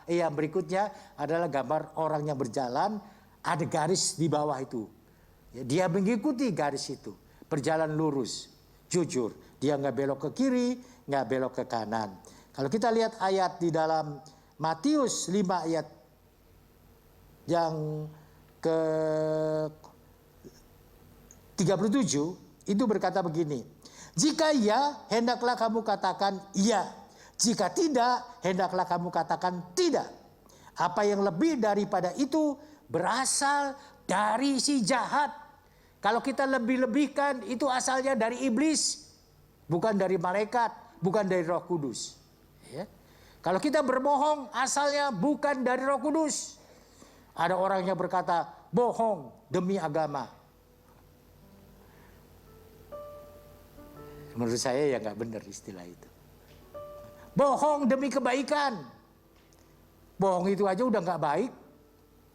yang berikutnya adalah gambar orang yang berjalan, ada garis di bawah itu. Ya, dia mengikuti garis itu, berjalan lurus, jujur. Dia nggak belok ke kiri, nggak belok ke kanan. Kalau kita lihat ayat di dalam Matius 5 ayat yang ke 37, itu berkata begini. Jika iya, hendaklah kamu katakan iya. Jika tidak, hendaklah kamu katakan tidak. Apa yang lebih daripada itu berasal dari si jahat. Kalau kita lebih-lebihkan, itu asalnya dari iblis. Bukan dari malaikat, bukan dari Roh Kudus. Ya. Kalau kita berbohong, asalnya bukan dari Roh Kudus. Ada orang yang berkata, bohong demi agama. Menurut saya ya nggak benar istilah itu. Bohong demi kebaikan. Bohong itu aja udah nggak baik.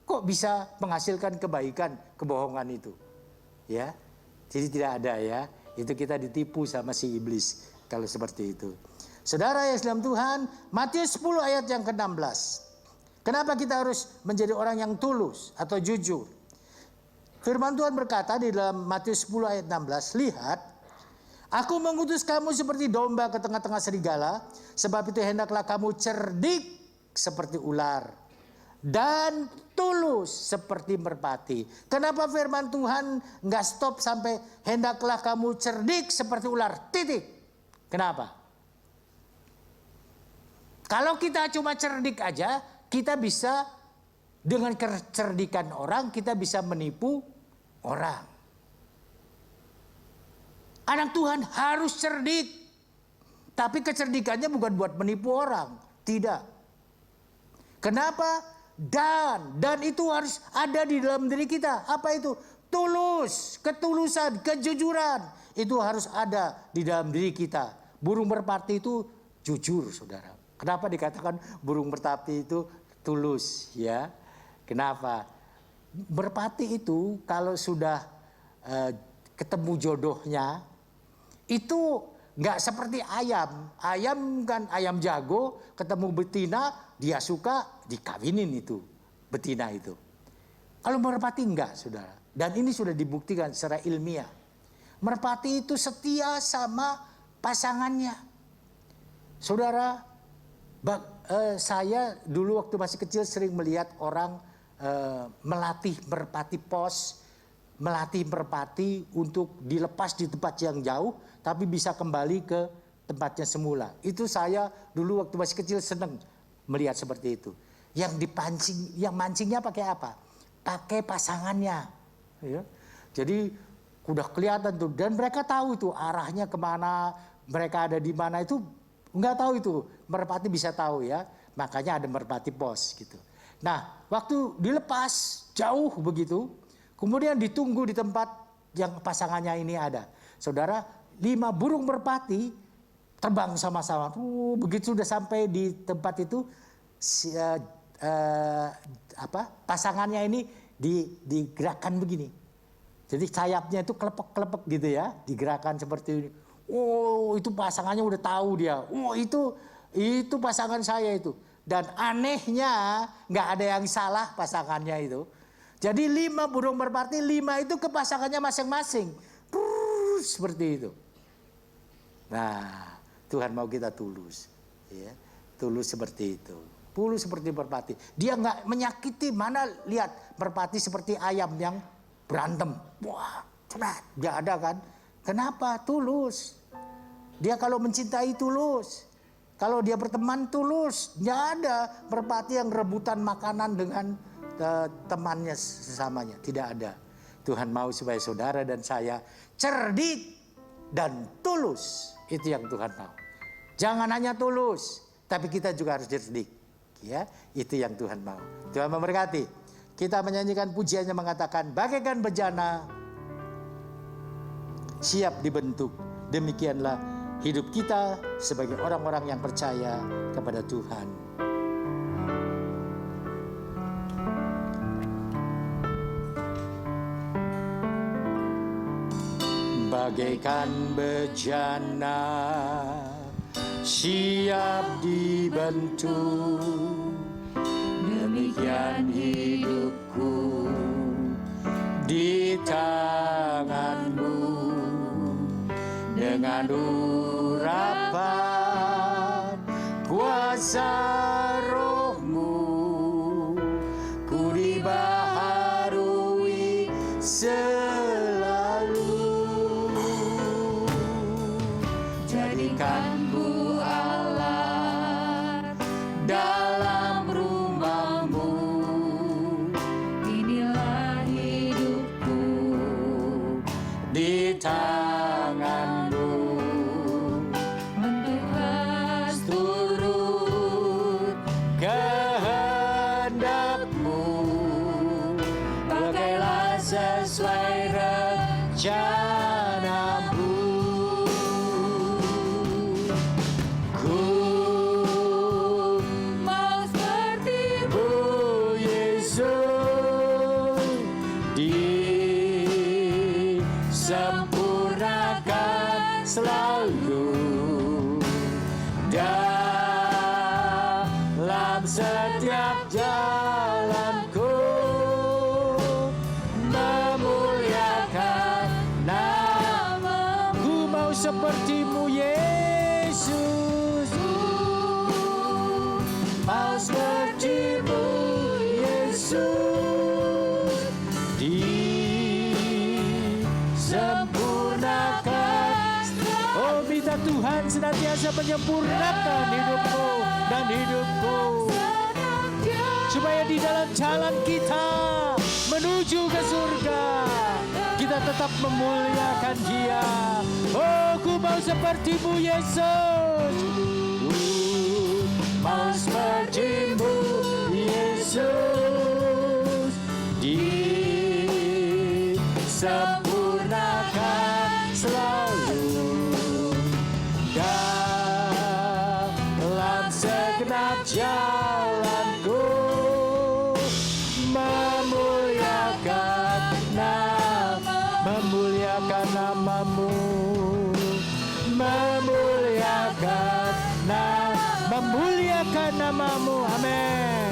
Kok bisa menghasilkan kebaikan, kebohongan itu? Ya, jadi tidak ada ya. Itu kita ditipu sama si iblis kalau seperti itu. Saudara yang dalam Tuhan, Matius 10 ayat yang ke-16. Kenapa kita harus menjadi orang yang tulus atau jujur? Firman Tuhan berkata di dalam Matius 10 ayat 16, lihat, aku mengutus kamu seperti domba ke tengah-tengah serigala, sebab itu hendaklah kamu cerdik seperti ular dan tulus seperti merpati. Kenapa firman Tuhan nggak stop sampai hendaklah kamu cerdik seperti ular, titik. Kenapa? Kalau kita cuma cerdik aja, kita bisa dengan kecerdikan orang, kita bisa menipu orang. Anak Tuhan harus cerdik. Tapi kecerdikannya bukan buat menipu orang. Tidak. Kenapa? Dan itu harus ada di dalam diri kita. Apa itu? Tulus, ketulusan, kejujuran. Itu harus ada di dalam diri kita. Burung merpati itu jujur, saudara. Kenapa dikatakan burung merpati itu tulus? Ya, kenapa? Merpati itu kalau sudah ketemu jodohnya, itu nggak seperti ayam. Ayam kan ayam jago, ketemu betina, dia suka dikawinin itu betina itu. Kalau merpati enggak, saudara. Dan ini sudah dibuktikan secara ilmiah. Merpati itu setia sama pasangannya. Saudara, saya dulu waktu masih kecil sering melihat orang melatih merpati pos, melatih merpati untuk dilepas di tempat yang jauh, tapi bisa kembali ke tempatnya semula. Itu saya dulu waktu masih kecil senang melihat seperti itu. Yang dipancing, yang mancingnya pakai apa? Pakai pasangannya. Ya. Jadi udah kelihatan tuh, dan mereka tahu itu arahnya kemana, mereka ada di mana itu nggak tahu itu. Merpati bisa tahu ya, makanya ada merpati pos gitu. Nah, waktu dilepas jauh begitu, kemudian ditunggu di tempat yang pasangannya ini ada. Saudara, 5 burung merpati terbang sama-sama. Begitu sudah sampai di tempat itu, pasangannya ini digerakkan begini. Jadi sayapnya itu kelepek-kelepek gitu ya, digerakkan seperti ini. Oh, itu pasangannya udah tahu dia. Oh, itu pasangan saya itu. Dan anehnya nggak ada yang salah pasangannya itu. Jadi 5 burung merpati, 5 itu ke pasangannya masing-masing. Seperti itu. Nah, Tuhan mau kita tulus. Ya, tulus seperti itu. Tulus seperti merpati. Dia nggak menyakiti, mana lihat merpati seperti ayam yang berantem. Wah, cepat. Nggak ada kan? Kenapa? Tulus. Dia kalau mencintai tulus. Kalau dia berteman tulus. Nggak ada merpati yang rebutan makanan dengan temannya sesamanya. Tidak ada. Tuhan mau supaya saudara dan saya cerdik dan tulus. Itu yang Tuhan mau. Jangan hanya tulus, tapi kita juga harus cerdik. Ya, itu yang Tuhan mau. Tuhan memberkati. Kita menyanyikan pujiannya mengatakan, bagaikan bejana siap dibentuk. Demikianlah hidup kita sebagai orang-orang yang percaya kepada Tuhan. Bagaikan bejana siap dibentuk. Demikian hidupku di tanganmu, dengan urapan kuasa rohmu, ku dibaharui selalu. Jadikanku alat dalam rumahmu, Inilah hidupku di tanganmu, untuk turut kehendakmu, pakailah sesuai rencanamu. Ku mau seperti-Mu, Yesus, disempurnakan selalu dalam setiap jalanku, memuliakan nama-Mu. Ku mau seperti-Mu, Yesus, mau seperti-Mu, Yesus, disempurnakan. Oh, minta Tuhan senantiasa menyempurnakan hidupmu dan hidupku, supaya di dalam jalan kita menuju ke surga, kita tetap memuliakan Dia. Oh, ku mau seperti-Mu, Yesus, mau seperti-Mu, Yesus, disempurnakan selalu dalam segenap jalanku, memuliakan nama-Mu, memuliakan nama-Mu, amin,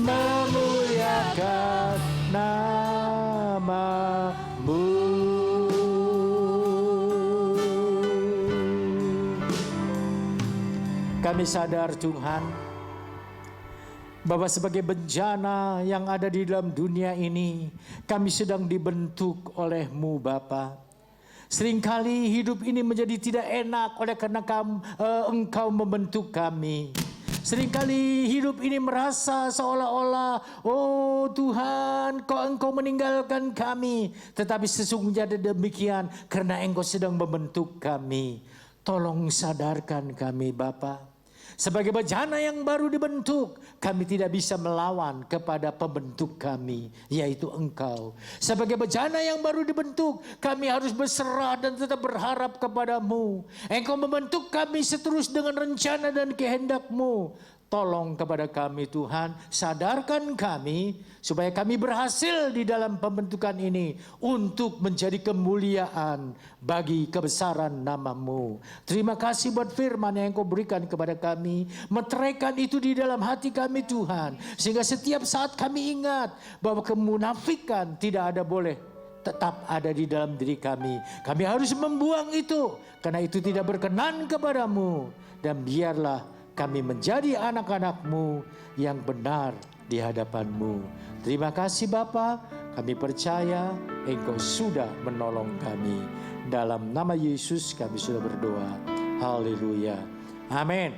memuliakan nama-Mu. Kami sadar Tuhan, bahwa sebagai bencana yang ada di dalam dunia ini, kami sedang dibentuk oleh-Mu Bapa. Seringkali hidup ini menjadi tidak enak oleh karena Engkau membentuk kami. Seringkali hidup ini merasa seolah-olah, oh Tuhan, Engkau meninggalkan kami. Tetapi sesungguhnya demikian, karena Engkau sedang membentuk kami. Tolong sadarkan kami Bapa. Sebagai bejana yang baru dibentuk, kami tidak bisa melawan kepada pembentuk kami, yaitu Engkau. Sebagai bejana yang baru dibentuk, kami harus berserah dan tetap berharap kepada-Mu. Engkau membentuk kami seterus dengan rencana dan kehendak-Mu. Tolong kepada kami Tuhan, sadarkan kami supaya kami berhasil di dalam pembentukan ini untuk menjadi kemuliaan bagi kebesaran nama-Mu. Terima kasih buat firman yang Engkau berikan kepada kami. Meteraikan itu di dalam hati kami Tuhan. Sehingga setiap saat kami ingat bahwa kemunafikan tidak ada boleh tetap ada di dalam diri kami. Kami harus membuang itu karena itu tidak berkenan kepada-Mu. Dan biarlah kami menjadi anak-anak-Mu yang benar di hadapan-Mu. Terima kasih Bapa, kami percaya Engkau sudah menolong kami. Dalam nama Yesus kami sudah berdoa. Haleluya. Amin.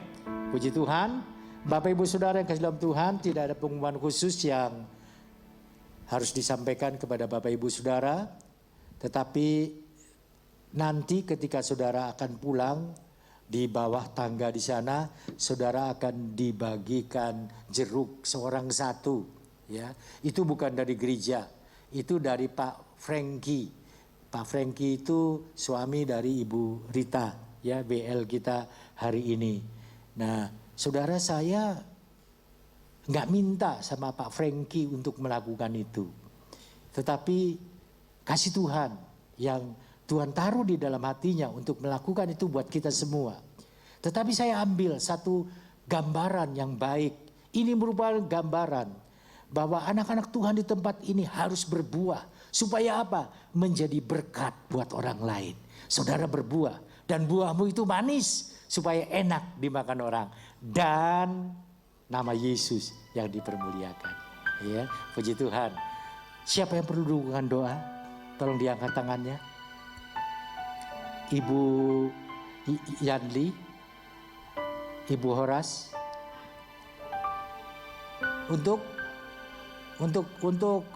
Puji Tuhan. Bapak Ibu Saudara yang kasih dalam Tuhan, tidak ada pengumuman khusus yang harus disampaikan kepada Bapak Ibu Saudara. Tetapi nanti ketika saudara akan pulang, di bawah tangga di sana, saudara akan dibagikan jeruk seorang satu. Ya, itu bukan dari gereja, itu dari Pak Frankie. Pak Frankie itu suami dari Ibu Rita, ya BL kita hari ini. Nah, saudara saya nggak minta sama Pak Frankie untuk melakukan itu, tetapi kasih Tuhan yang Tuhan taruh di dalam hatinya untuk melakukan itu buat kita semua. Tetapi saya ambil satu gambaran yang baik. Ini merupakan gambaran bahwa anak-anak Tuhan di tempat ini harus berbuah. Supaya apa? Menjadi berkat buat orang lain. Saudara berbuah dan buahmu itu manis supaya enak dimakan orang. Dan nama Yesus yang dipermuliakan. Ya, puji Tuhan. Siapa yang perlu dukungan doa? Tolong diangkat tangannya. Ibu Yanli, Ibu Horas. Untuk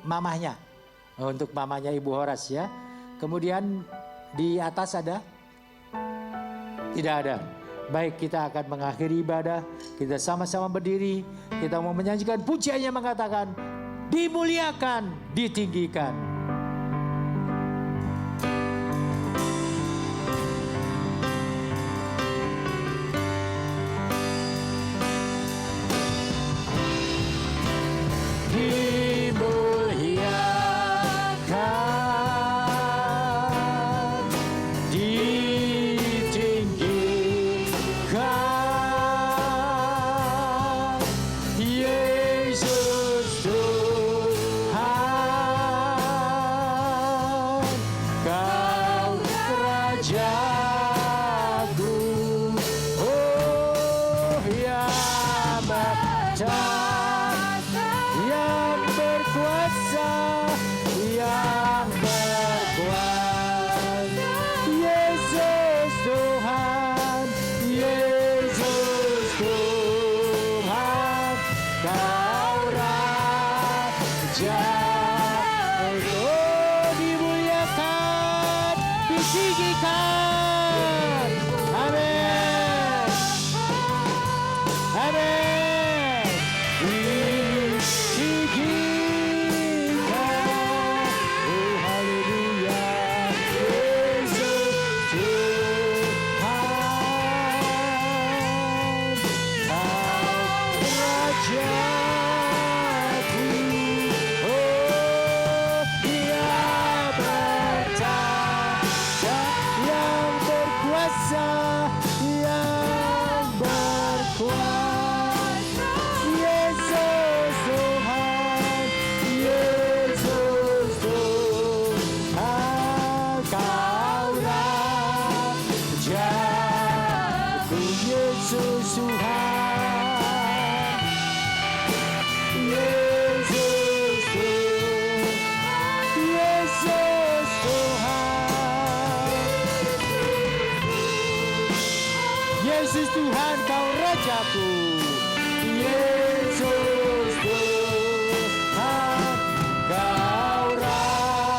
mamahnya. Untuk mamanya Ibu Horas ya. Kemudian di atas ada? Tidak ada. Baik, kita akan mengakhiri ibadah. Kita sama-sama berdiri. Kita mau menyanyikan pujiannya mengatakan, dimuliakan, ditinggikan. Yesus Tuhan, kau Rajaku. Yesus Tuhan, kau Rajaku.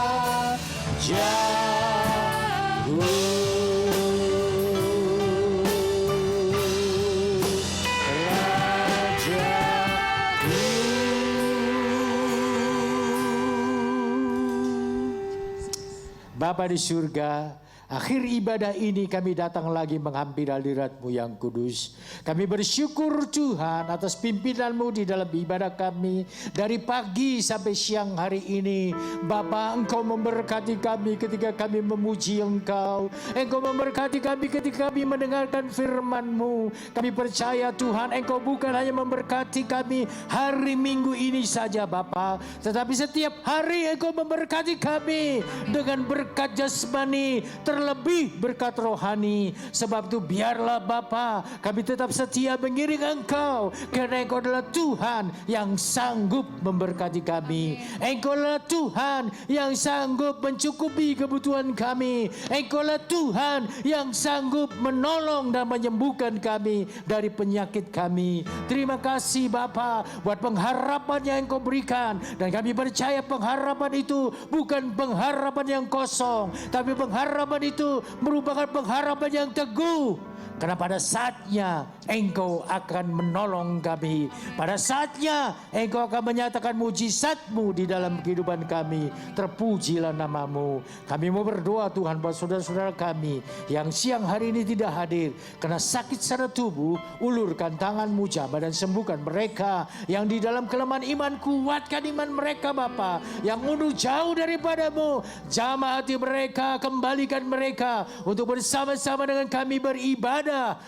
Bapa di surga, akhir ibadah ini kami datang lagi menghampiri hadirat-Mu yang kudus. Kami bersyukur Tuhan atas pimpinan-Mu di dalam ibadah kami. Dari pagi sampai siang hari ini, Bapa, Engkau memberkati kami ketika kami memuji Engkau. Engkau memberkati kami ketika kami mendengarkan firman-Mu. Kami percaya Tuhan, Engkau bukan hanya memberkati kami hari Minggu ini saja Bapa, tetapi setiap hari Engkau memberkati kami dengan berkat jasmani, terlebih berkat rohani. Sebab itu biarlah Bapa, kami tetap setia mengiring Engkau, karena Engkau adalah Tuhan yang sanggup memberkati kami. Engkau adalah Tuhan yang sanggup mencukupi kebutuhan kami. Engkau adalah Tuhan yang sanggup menolong dan menyembuhkan kami dari penyakit kami. Terima kasih Bapa buat pengharapan yang Engkau berikan, dan kami percaya pengharapan itu bukan pengharapan yang kosong, tapi pengharapan itu merupakan pengharapan yang teguh. Karena pada saatnya Engkau akan menolong kami. Pada saatnya Engkau akan menyatakan mujizat-Mu di dalam kehidupan kami. Terpujilah nama-Mu. Kami mau berdoa Tuhan buat saudara-saudara kami yang siang hari ini tidak hadir karena sakit secara tubuh. Ulurkan tangan-Mu jamah dan sembuhkan mereka yang di dalam kelemahan iman. Kuatkan iman mereka Bapa, yang mundur jauh daripada-Mu. Jamah hati mereka, kembalikan mereka mereka untuk bersama-sama dengan kami beribadah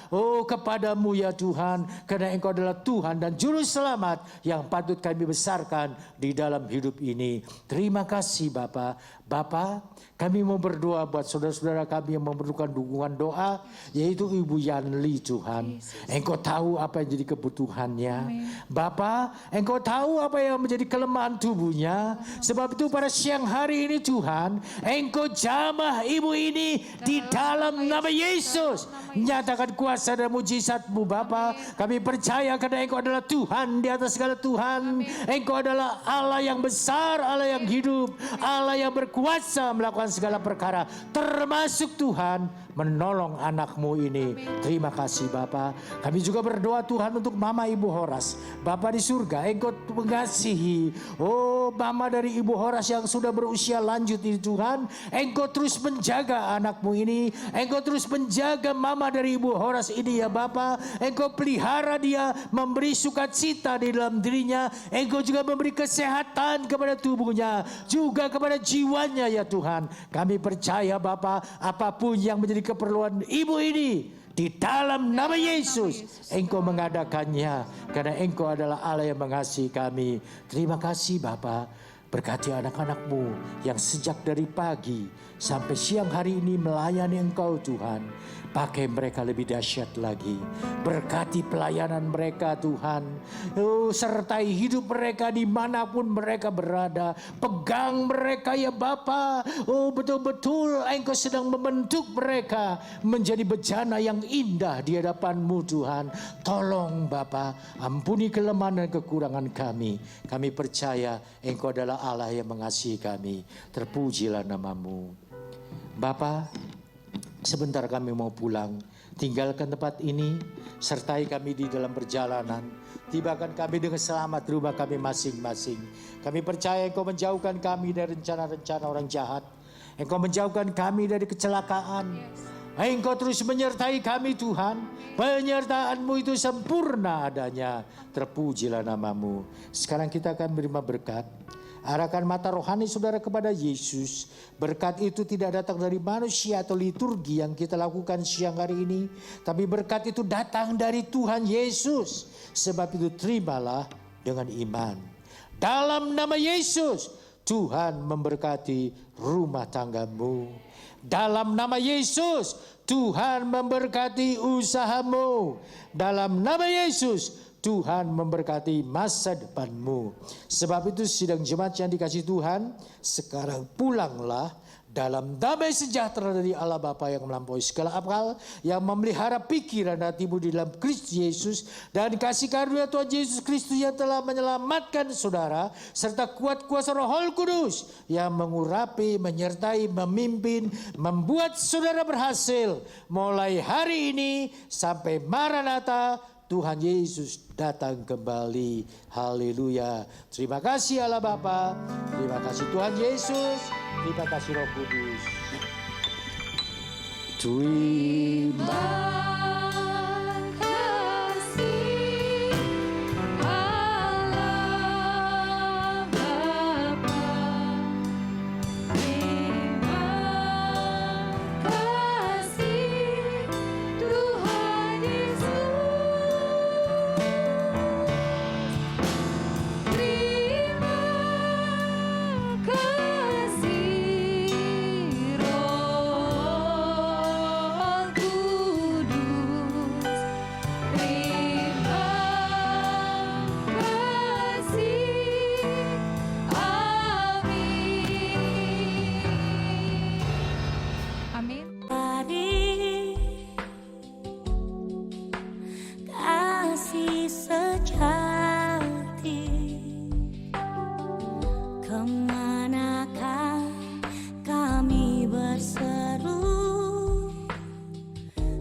kepadamu ya Tuhan, karena Engkau adalah Tuhan dan Juru Selamat yang patut kami besarkan di dalam hidup ini. Terima kasih Bapa. Bapa, kami mau berdoa buat saudara-saudara kami yang memerlukan dukungan doa, yaitu Ibu Yanli Tuhan. Engkau tahu apa yang jadi kebutuhannya. Bapa, Engkau tahu apa yang menjadi kelemahan tubuhnya. Sebab itu pada siang hari ini Tuhan, Engkau jamah ibu ini di dalam nama Yesus. Nyatakan kuasa dan mujizat-Mu Bapa. Kami percaya karena Engkau adalah Tuhan di atas segala Tuhan. Engkau adalah Allah yang besar, Allah yang hidup, Allah yang berkuasa melakukan segala perkara, termasuk Tuhan menolong anak-Mu ini. Terima kasih Bapa. Kami juga berdoa Tuhan untuk Mama Ibu Horas. Bapa di surga, Engkau mengasihi Mama dari Ibu Horas yang sudah berusia lanjut ini Tuhan. Engkau terus menjaga anak-Mu ini. Engkau terus menjaga Mama dari Ibu Horas ini ya Bapa. Engkau pelihara dia, memberi sukacita di dalam dirinya. Engkau juga memberi kesehatan kepada tubuhnya, juga kepada jiwanya ya Tuhan. Kami percaya Bapa, apapun yang menjadi keperluan ibu ini, di dalam nama Yesus Engkau mengadakannya, karena Engkau adalah Allah yang mengasihi kami. Terima kasih Bapa. Berkati anak-anak-Mu yang sejak dari pagi sampai siang hari ini melayani Engkau Tuhan. Pakai mereka lebih dahsyat lagi. Berkati pelayanan mereka Tuhan. Sertai hidup mereka dimanapun mereka berada. Pegang mereka ya Bapa. Betul-betul Engkau sedang membentuk mereka menjadi bejana yang indah di hadapan-Mu Tuhan. Tolong Bapa, ampuni kelemahan dan kekurangan kami. Kami percaya Engkau adalah Allah yang mengasihi kami. Terpujilah nama-Mu. Bapa, sebentar kami mau pulang. Tinggalkan tempat ini, sertai kami di dalam perjalanan. Tibakan kami dengan selamat di rumah kami masing-masing. Kami percaya Engkau menjauhkan kami dari rencana-rencana orang jahat. Engkau menjauhkan kami dari kecelakaan. Engkau terus menyertai kami Tuhan. Penyertaan-Mu itu sempurna adanya. Terpujilah nama-Mu. Sekarang kita akan menerima berkat. Arahkan mata rohani saudara kepada Yesus. Berkat itu tidak datang dari manusia atau liturgi yang kita lakukan siang hari ini, tapi berkat itu datang dari Tuhan Yesus. Sebab itu terimalah dengan iman. Dalam nama Yesus, Tuhan memberkati rumah tanggamu. Dalam nama Yesus, Tuhan memberkati usahamu. Dalam nama Yesus, Tuhan memberkati masa depanmu. Sebab itu sidang jemaat yang dikasihi Tuhan, sekarang pulanglah dalam damai sejahtera dari Allah Bapa yang melampaui segala akal, yang memelihara pikiran hatimu di dalam Kristus Yesus, dan kasih karunia Tuhan Yesus Kristus yang telah menyelamatkan saudara, serta kuat kuasa Roh Kudus yang mengurapi, menyertai, memimpin, membuat saudara berhasil mulai hari ini sampai Maranatha. Tuhan Yesus datang kembali. Haleluya. Terima kasih Allah Bapa. Terima kasih Tuhan Yesus. Terima kasih Roh Kudus. Terima kasih Allah Bapa. Terima kasih Tuhan Yesus.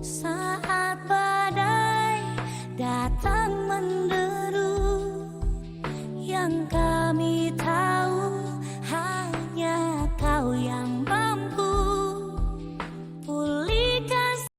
Saat badai datang mendera.